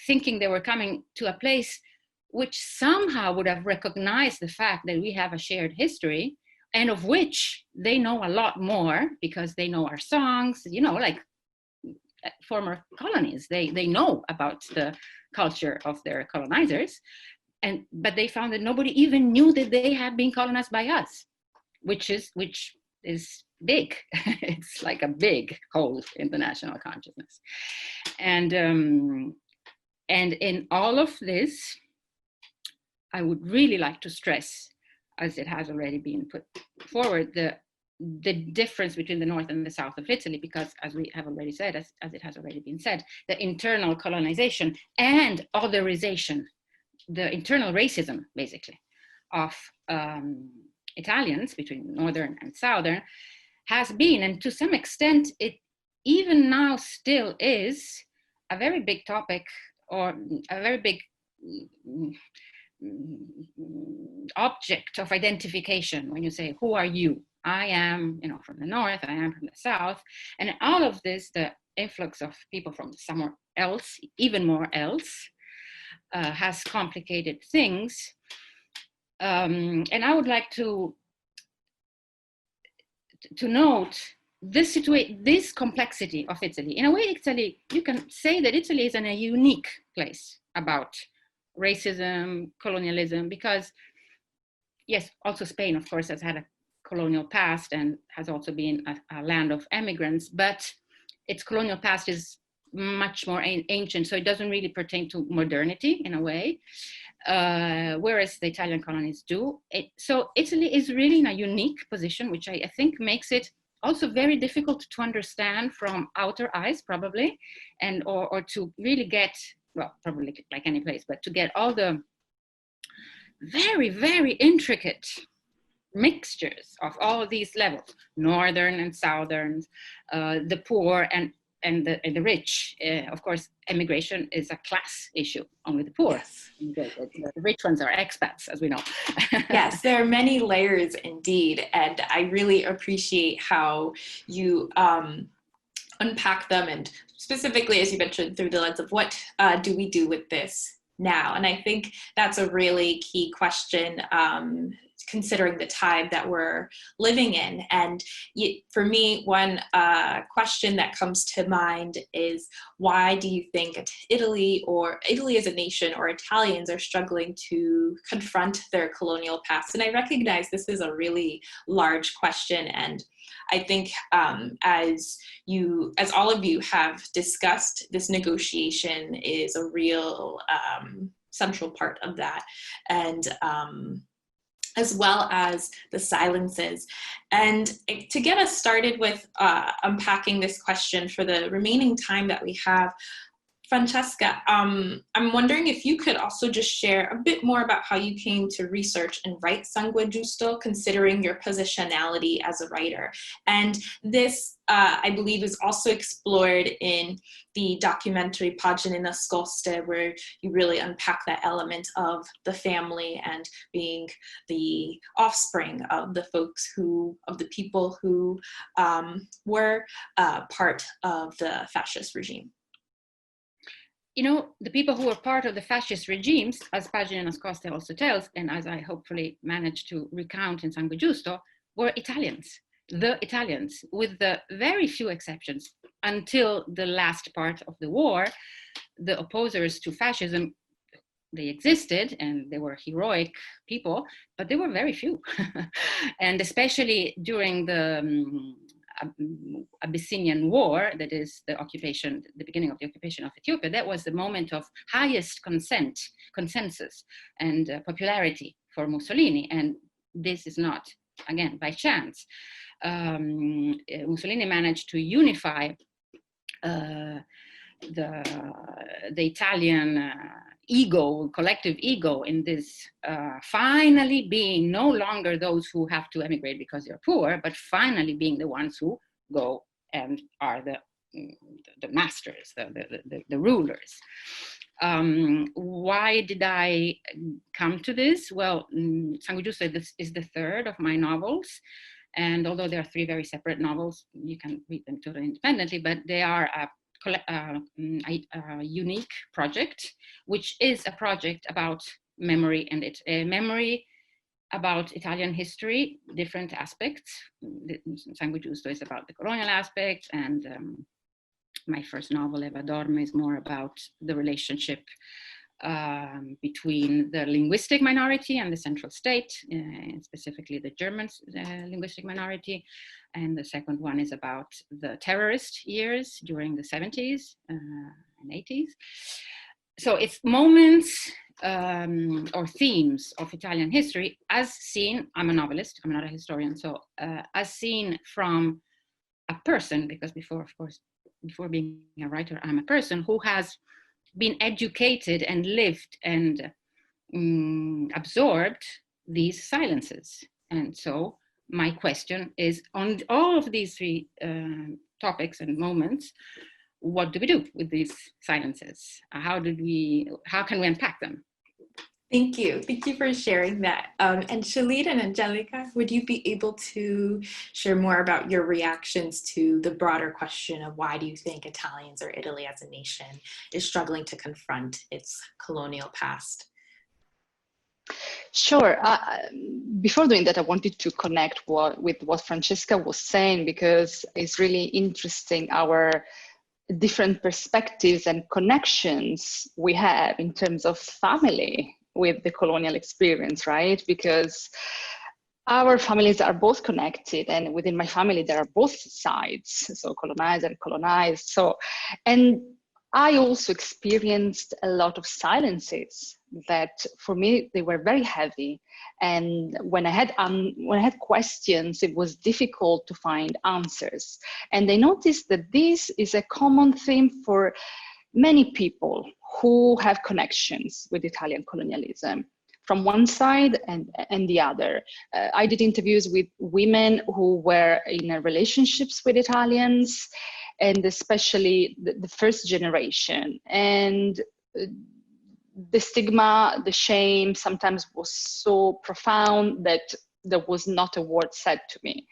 thinking they were coming to a place which somehow would have recognized the fact that we have a shared history, and of which they know a lot more because they know our songs, like former colonies. They know about the culture of their colonizers, but they found that nobody even knew that they had been colonized by us, which is big. It's like a big hole in the national consciousness. And in all of this, I would really like to stress, as it has already been put forward, the difference between the north and the south of Italy, because as we have already said, as it has already been said, the internal colonization and otherization, the internal racism, basically, of Italians between northern and southern has been, and to some extent, it even now still is, a very big topic, or a very big object of identification when you say, who are you? I am, from the north, I am from the south. And all of this, the influx of people from somewhere else, even more else, has complicated things. And I would like to note this complexity of Italy. In a way, Italy, you can say that Italy is in a unique place about racism, colonialism, because yes, also Spain, of course, has had a colonial past and has also been a land of immigrants, but its colonial past is much more ancient, so it doesn't really pertain to modernity in a way, whereas the Italian colonies do. So Italy is really in a unique position, which I think makes it also very difficult to understand from outer eyes, probably, and or to really get, well, probably like any place, but to get all the very, very intricate mixtures of all these levels, northern and southern, the poor and the rich. Of course, immigration is a class issue, only the poor. Yes. The rich ones are expats, as we know. Yes, there are many layers indeed, and I really appreciate how you unpack them, and specifically, as you mentioned, through the lens of what do we do with this now? And I think that's a really key question considering the time that we're living in. And for me, one question that comes to mind is, why do you think Italy as a nation, or Italians, are struggling to confront their colonial past? And I recognize this is a really large question, and I think as all of you have discussed, this negotiation is a real central part of that, and as well as the silences. And to get us started with unpacking this question for the remaining time that we have, Francesca, I'm wondering if you could also just share a bit more about how you came to research and write Sangue, Giusto, considering your positionality as a writer. And this, I believe, is also explored in the documentary Pagine Nascoste, where you really unpack that element of the family and being the offspring of the people who were part of the fascist regime. You know, the people who were part of the fascist regimes, as Pagine Nascoste also tells, and as I hopefully managed to recount in Sangue Giusto, were Italians, the Italians, with the very few exceptions. Until the last part of the war, the opposers to fascism, they existed and they were heroic people, but they were very few. And especially during the Abyssinian War, that is the beginning of the occupation of Ethiopia, that was the moment of highest consensus and popularity for Mussolini. And this is not, again, by chance. Mussolini managed to unify the Italian collective ego, in this finally being no longer those who have to emigrate because they're poor, but finally being the ones who go and are the masters, the rulers. Why did I come to this? Well, Sangue Giusto is the third of my novels. And although there are three very separate novels, you can read them totally independently, but they are a unique project, which is a project about memory, and it's a memory about Italian history, different aspects. Sangue Giusto is about the colonial aspect, and my first novel, Eva Dorme, is more about the relationship between the linguistic minority and the central state, specifically the German linguistic minority. And the second one is about the terrorist years during the 70s and 80s. So it's moments or themes of Italian history as seen, I'm a novelist, I'm not a historian, so as seen from a person, because before being a writer, I'm a person who has been educated and lived and absorbed these silences. And so my question is, on all of these three topics and moments, what do we do with these silences? How can we unpack them? Thank you for sharing that. And Shelleen and Angelica, would you be able to share more about your reactions to the broader question of why do you think Italians, or Italy as a nation, is struggling to confront its colonial past? Sure. Before doing that, I wanted to connect with what Francesca was saying, because it's really interesting our different perspectives and connections we have in terms of family with the colonial experience, right? Because our families are both connected, and within my family there are both sides, so colonized and colonized. So, and I also experienced a lot of silences that for me they were very heavy, and when I had questions, it was difficult to find answers. And I noticed that this is a common theme for many people who have connections with Italian colonialism, from one side and the other. I did interviews with women who were in relationships with Italians, and especially the first generation. And the stigma, the shame sometimes was so profound that there was not a word said to me.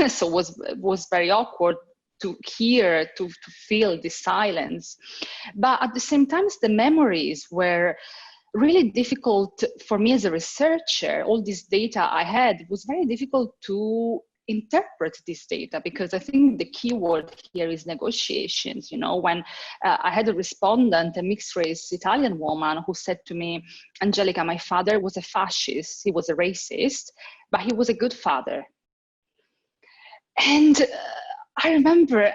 So it was very awkward to hear, to feel the silence. But at the same time, the memories were really difficult for me as a researcher. All this data I had, it was very difficult to interpret this data, because I think the key word here is negotiations. You know, when I had a respondent, a mixed race Italian woman, who said to me, Angelica, my father was a fascist, he was a racist, but he was a good father. And I remember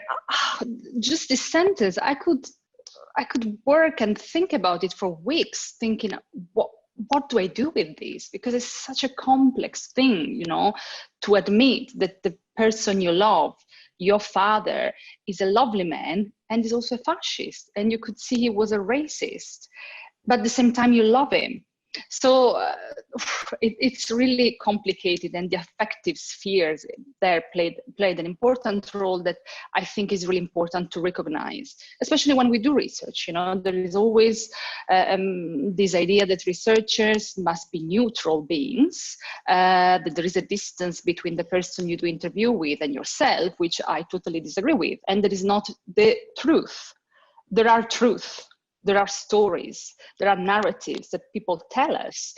just this sentence, I could work and think about it for weeks, thinking, what do I do with this? Because it's such a complex thing, you know, to admit that the person you love, your father, is a lovely man and is also a fascist. And you could see he was a racist, but at the same time you love him. So it's really complicated, and the affective spheres there played an important role that I think is really important to recognize, especially when we do research. You know, there is always this idea that researchers must be neutral beings, that there is a distance between the person you do interview with and yourself, which I totally disagree with, and that is not the truth. There are truths. There are stories, there are narratives that people tell us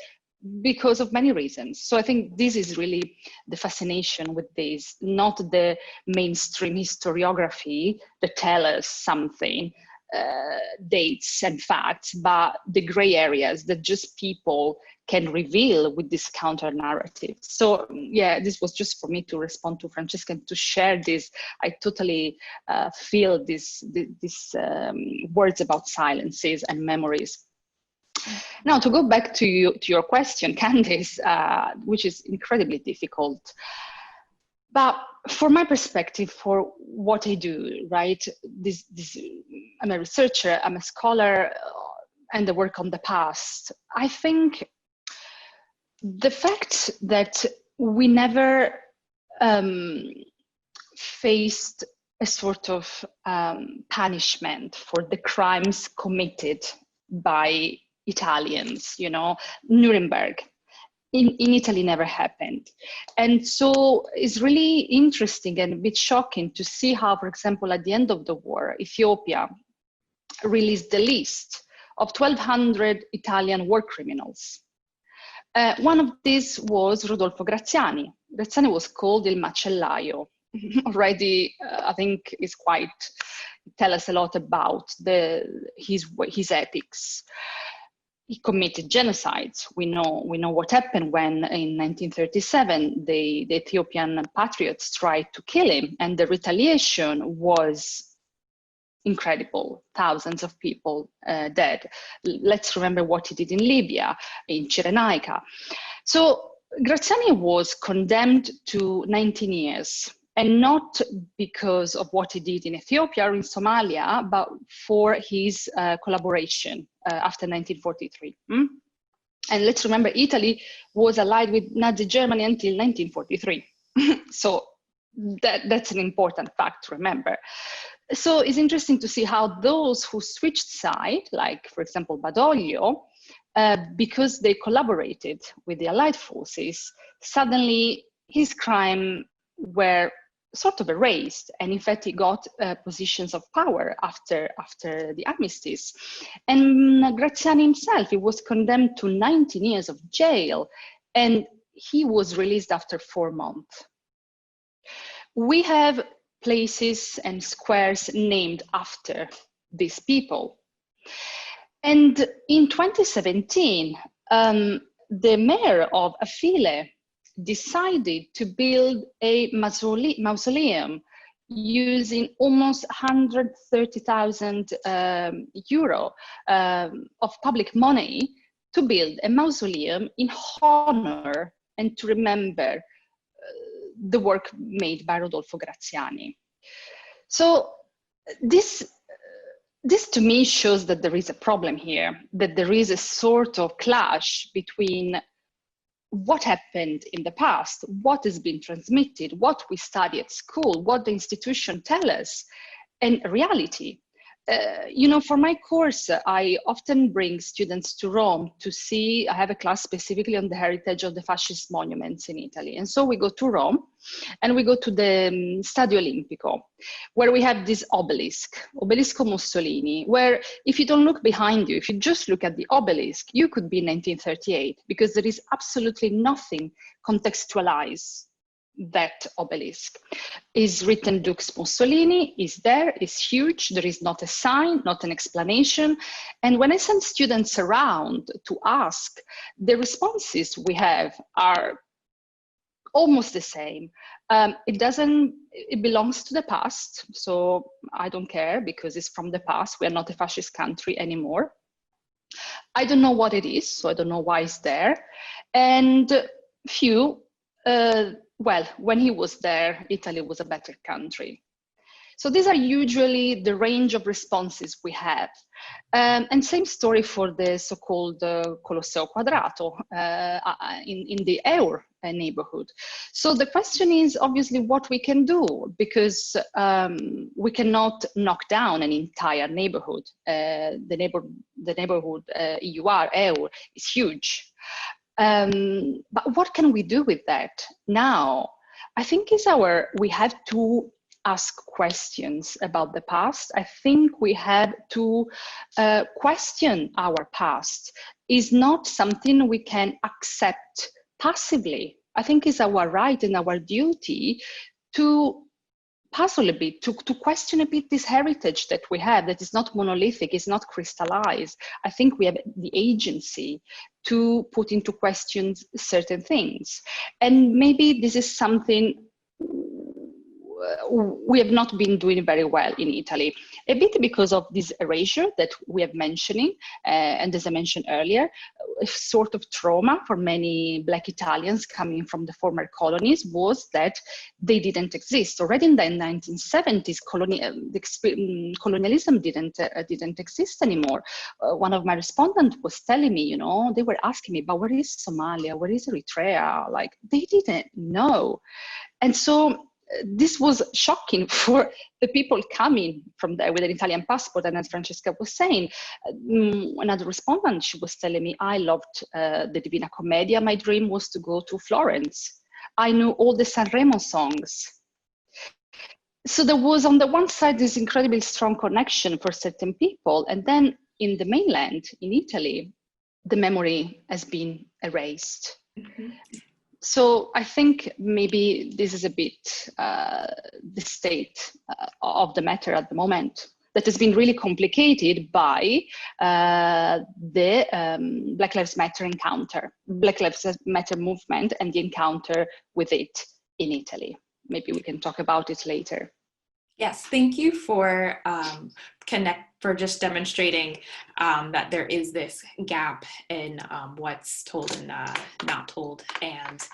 because of many reasons. So I think this is really the fascination with this, not the mainstream historiography that tell us something, dates and facts, but the gray areas that just people can reveal with this counter narrative. So yeah, this was just for me to respond to Francesca and to share this. I totally feel these words about silences and memories. Now, to go back to your question, Candice, which is incredibly difficult. But for my perspective, for what I do, right, I'm a researcher, I'm a scholar, and I work on the past. I think the fact that we never faced a sort of punishment for the crimes committed by Italians, you know, Nuremberg, in Italy never happened. And so it's really interesting and a bit shocking to see how, for example, at the end of the war, Ethiopia released the list of 1,200 Italian war criminals. One of these was Rodolfo Graziani. Graziani was called Il Macellaio. Already, I think is quite, tell us a lot about his ethics. He committed genocides. We know what happened when in 1937 the Ethiopian patriots tried to kill him, and the retaliation was incredible. Thousands of people dead. Let's remember what he did in Libya, in Cyrenaica. So Graziani was condemned to 19 years, and not because of what he did in Ethiopia or in Somalia, but for his collaboration after 1943. And let's remember, Italy was allied with Nazi Germany until 1943. So that's an important fact to remember. So it's interesting to see how those who switched side, like for example Badoglio, because they collaborated with the Allied forces, suddenly his crime were sort of erased, and in fact he got positions of power after the armistice. And Graziani himself, he was condemned to 19 years of jail, and he was released after 4 months. We have places and squares named after these people. And in 2017, the mayor of Affile decided to build a mausoleum using almost 130,000 euro of public money to build a mausoleum in honor and to remember the work made by Rodolfo Graziani. So this to me shows that there is a problem here, that there is a sort of clash between what happened in the past, what has been transmitted, what we study at school, what the institution tell us, and reality. you know, for my course, I often bring students to Rome to see, I have a class specifically on the heritage of the fascist monuments in Italy. And so we go to Rome and we go to the Stadio Olimpico, where we have this obelisk, Obelisco Mussolini, where if you don't look behind you, if you just look at the obelisk, you could be in 1938, because there is absolutely nothing contextualized that obelisk. Is written Dux Mussolini, is there, is huge, there is not a sign, not an explanation. And when I send students around to ask, the responses we have are almost the same. It belongs to the past, so I don't care because it's from the past. We are not a fascist country anymore. I don't know what it is, so I don't know why it's there. And few, well, when he was there, Italy was a better country. So these are usually the range of responses we have. And same story for the so-called Colosseo Quadrato in the Eur neighborhood. So the question is obviously what we can do, because we cannot knock down an entire neighborhood. The neighborhood Eur is huge. But what can we do with that now? I think we have to ask questions about the past. I think we have to question our past. Is not something we can accept passively. I think it's our right and our duty to puzzle a bit, to question a bit this heritage that we have, that is not monolithic, is not crystallized. I think we have the agency to put into question certain things. And maybe this is something we have not been doing very well in Italy, a bit because of this erasure that we have mentioning, and as I mentioned earlier, a sort of trauma for many Black Italians coming from the former colonies was that they didn't exist. Already in the 1970s, colonialism didn't exist anymore. One of my respondents was telling me, you know, they were asking me, but where is Somalia? Where is Eritrea? Like, they didn't know. And so this was shocking for the people coming from there with an Italian passport. And as Francesca was saying, another respondent, she was telling me, I loved the Divina Commedia. My dream was to go to Florence. I knew all the Sanremo songs. So there was on the one side this incredibly strong connection for certain people. And then in the mainland, in Italy, the memory has been erased. Mm-hmm. So I think maybe this is a bit the state of the matter at the moment, that has been really complicated by the Black Lives Matter Black Lives Matter movement and the encounter with it in Italy. Maybe we can talk about it later. Yes, thank you for just demonstrating that there is this gap in what's told and not told, and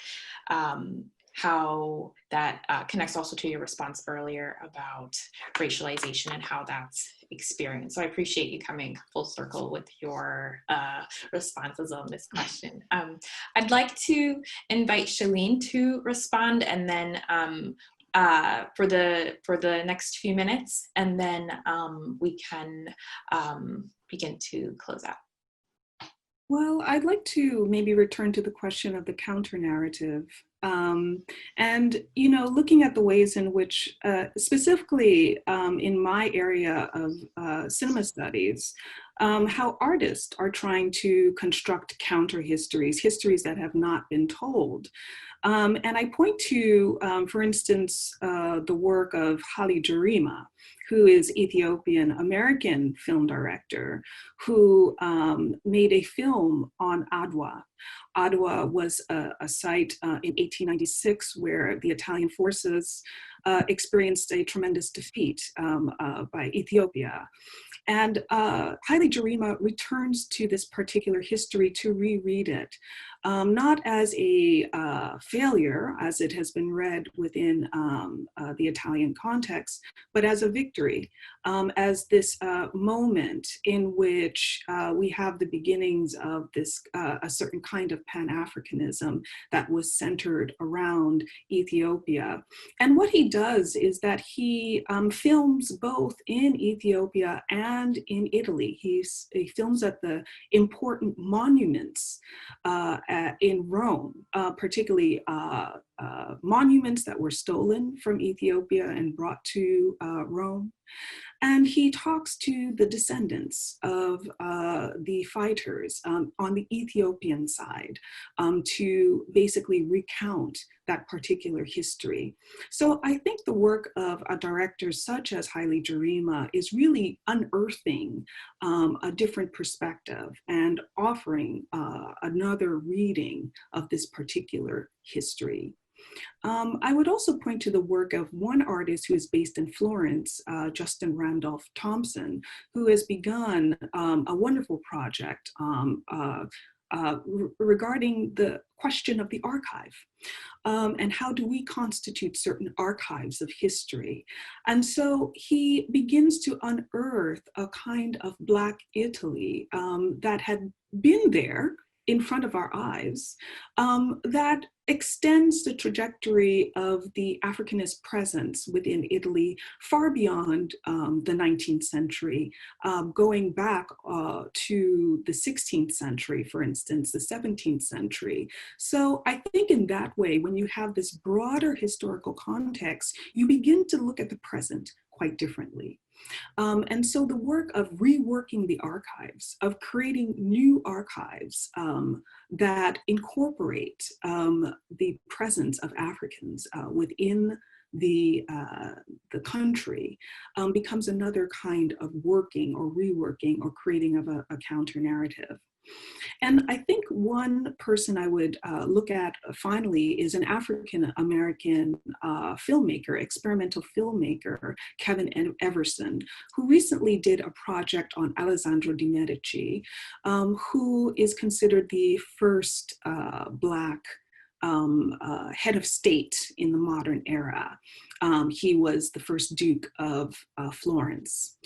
how that connects also to your response earlier about racialization and how that's experienced. So I appreciate you coming full circle with your responses on this question. I'd like to invite Shelleen to respond, and then for the next few minutes, and then we can begin to close out. Well, I'd like to maybe return to the question of the counter-narrative. And, you know, looking at the ways in which, specifically in my area of cinema studies, how artists are trying to construct counter-histories, histories that have not been told. And I point to, for instance, the work of Haile Gerima, who is Ethiopian-American film director, who made a film on Adwa. Adwa was a site in 1896 where the Italian forces experienced a tremendous defeat by Ethiopia. And Haile Gerima returns to this particular history to reread it, not as a failure, as it has been read within the Italian context, but as a victory, as this moment in which we have the beginnings of this, a certain kind of Pan-Africanism that was centered around Ethiopia. And what he does is that he films both in Ethiopia and in Italy. He films at the important monuments in Rome, particularly monuments that were stolen from Ethiopia and brought to Rome. And he talks to the descendants of the fighters on the Ethiopian side to basically recount that particular history. So I think the work of a director such as Haile Gerima is really unearthing a different perspective and offering another reading of this particular history. I would also point to the work of one artist who is based in Florence, Justin Randolph Thompson, who has begun a wonderful project regarding the question of the archive and how do we constitute certain archives of history. And so he begins to unearth a kind of Black Italy that had been there in front of our eyes, that extends the trajectory of the Africanist presence within Italy far beyond the 19th century, going back to the 16th century, for instance, the 17th century. So I think in that way, when you have this broader historical context, you begin to look at the present quite differently. And so the work of reworking the archives, of creating new archives that incorporate the presence of Africans within the country becomes another kind of working or reworking or creating of a counter narrative. And I think one person I would look at finally is an African-American filmmaker, experimental filmmaker, Kevin Everson, who recently did a project on Alessandro de' Medici, who is considered the first Black head of state in the modern era. He was the first Duke of Florence.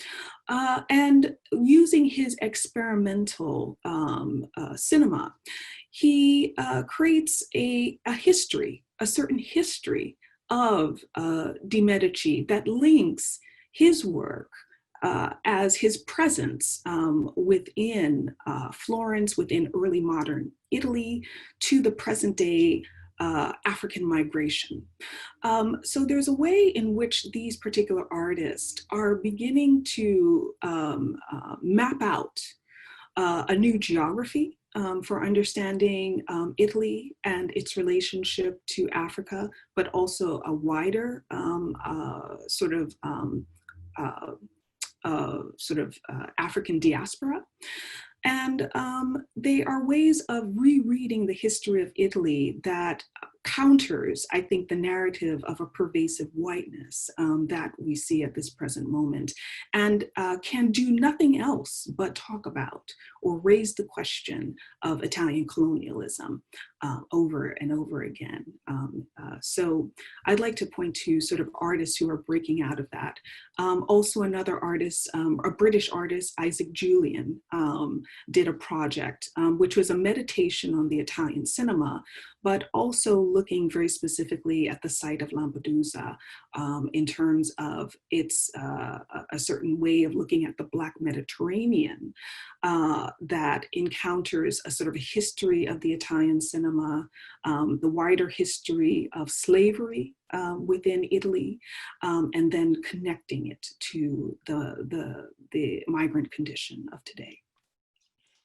And using his experimental cinema, he creates a history, a certain history of de' Medici that links his work as his presence within Florence, within early modern Italy, to the present day African migration. So there's a way in which these particular artists are beginning to map out a new geography for understanding Italy and its relationship to Africa, but also a wider African diaspora. And they are ways of rereading the history of Italy that counters, I think, the narrative of a pervasive whiteness that we see at this present moment, and can do nothing else but talk about or raise the question of Italian colonialism over and over again. So I'd like to point to sort of artists who are breaking out of that. Also another artist, a British artist, Isaac Julian, did a project which was a meditation on the Italian cinema, but also looking very specifically at the site of Lampedusa in terms of its a certain way of looking at the Black Mediterranean that encounters a sort of a history of the Italian cinema, the wider history of slavery within Italy, and then connecting it to the migrant condition of today.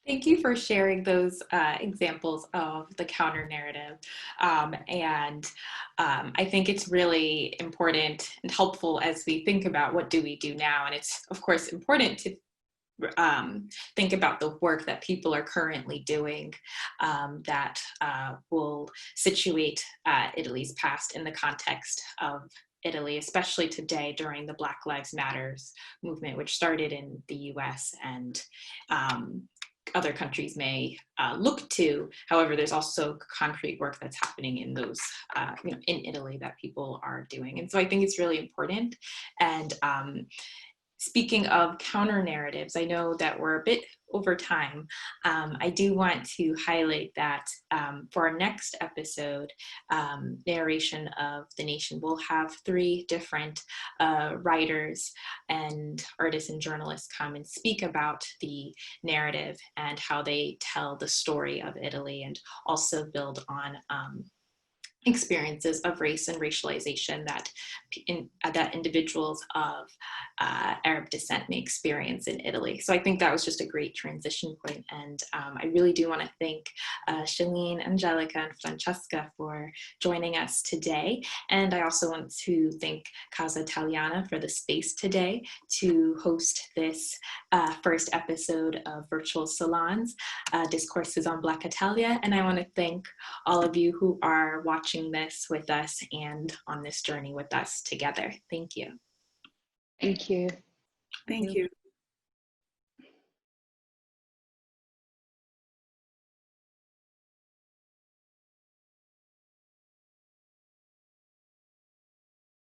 Thank you for sharing those examples of the counter narrative. I think it's really important and helpful as we think about what do we do now. And it's, of course, important to think about the work that people are currently doing that will situate Italy's past in the context of Italy, especially today during the Black Lives Matters movement, which started in the US and other countries may look to. However, there's also concrete work that's happening in those, in Italy that people are doing. And so I think it's really important. And speaking of counter narratives, I know that we're a bit over time. I do want to highlight that for our next episode, Narration of the Nation, we'll have 3 different writers and artists and journalists come and speak about the narrative and how they tell the story of Italy, and also build on experiences of race and racialization that that individuals of Arab descent may experience in Italy. So I think that was just a great transition point. And I really do want to thank Shelleen, Angelica, and Francesca for joining us today. And I also want to thank Casa Italiana for the space today to host this first episode of Virtual Salons, Discourses on Black Italia. And I want to thank all of you who are watching this with us and on this journey with us together. Thank you. Thank you. Thank you.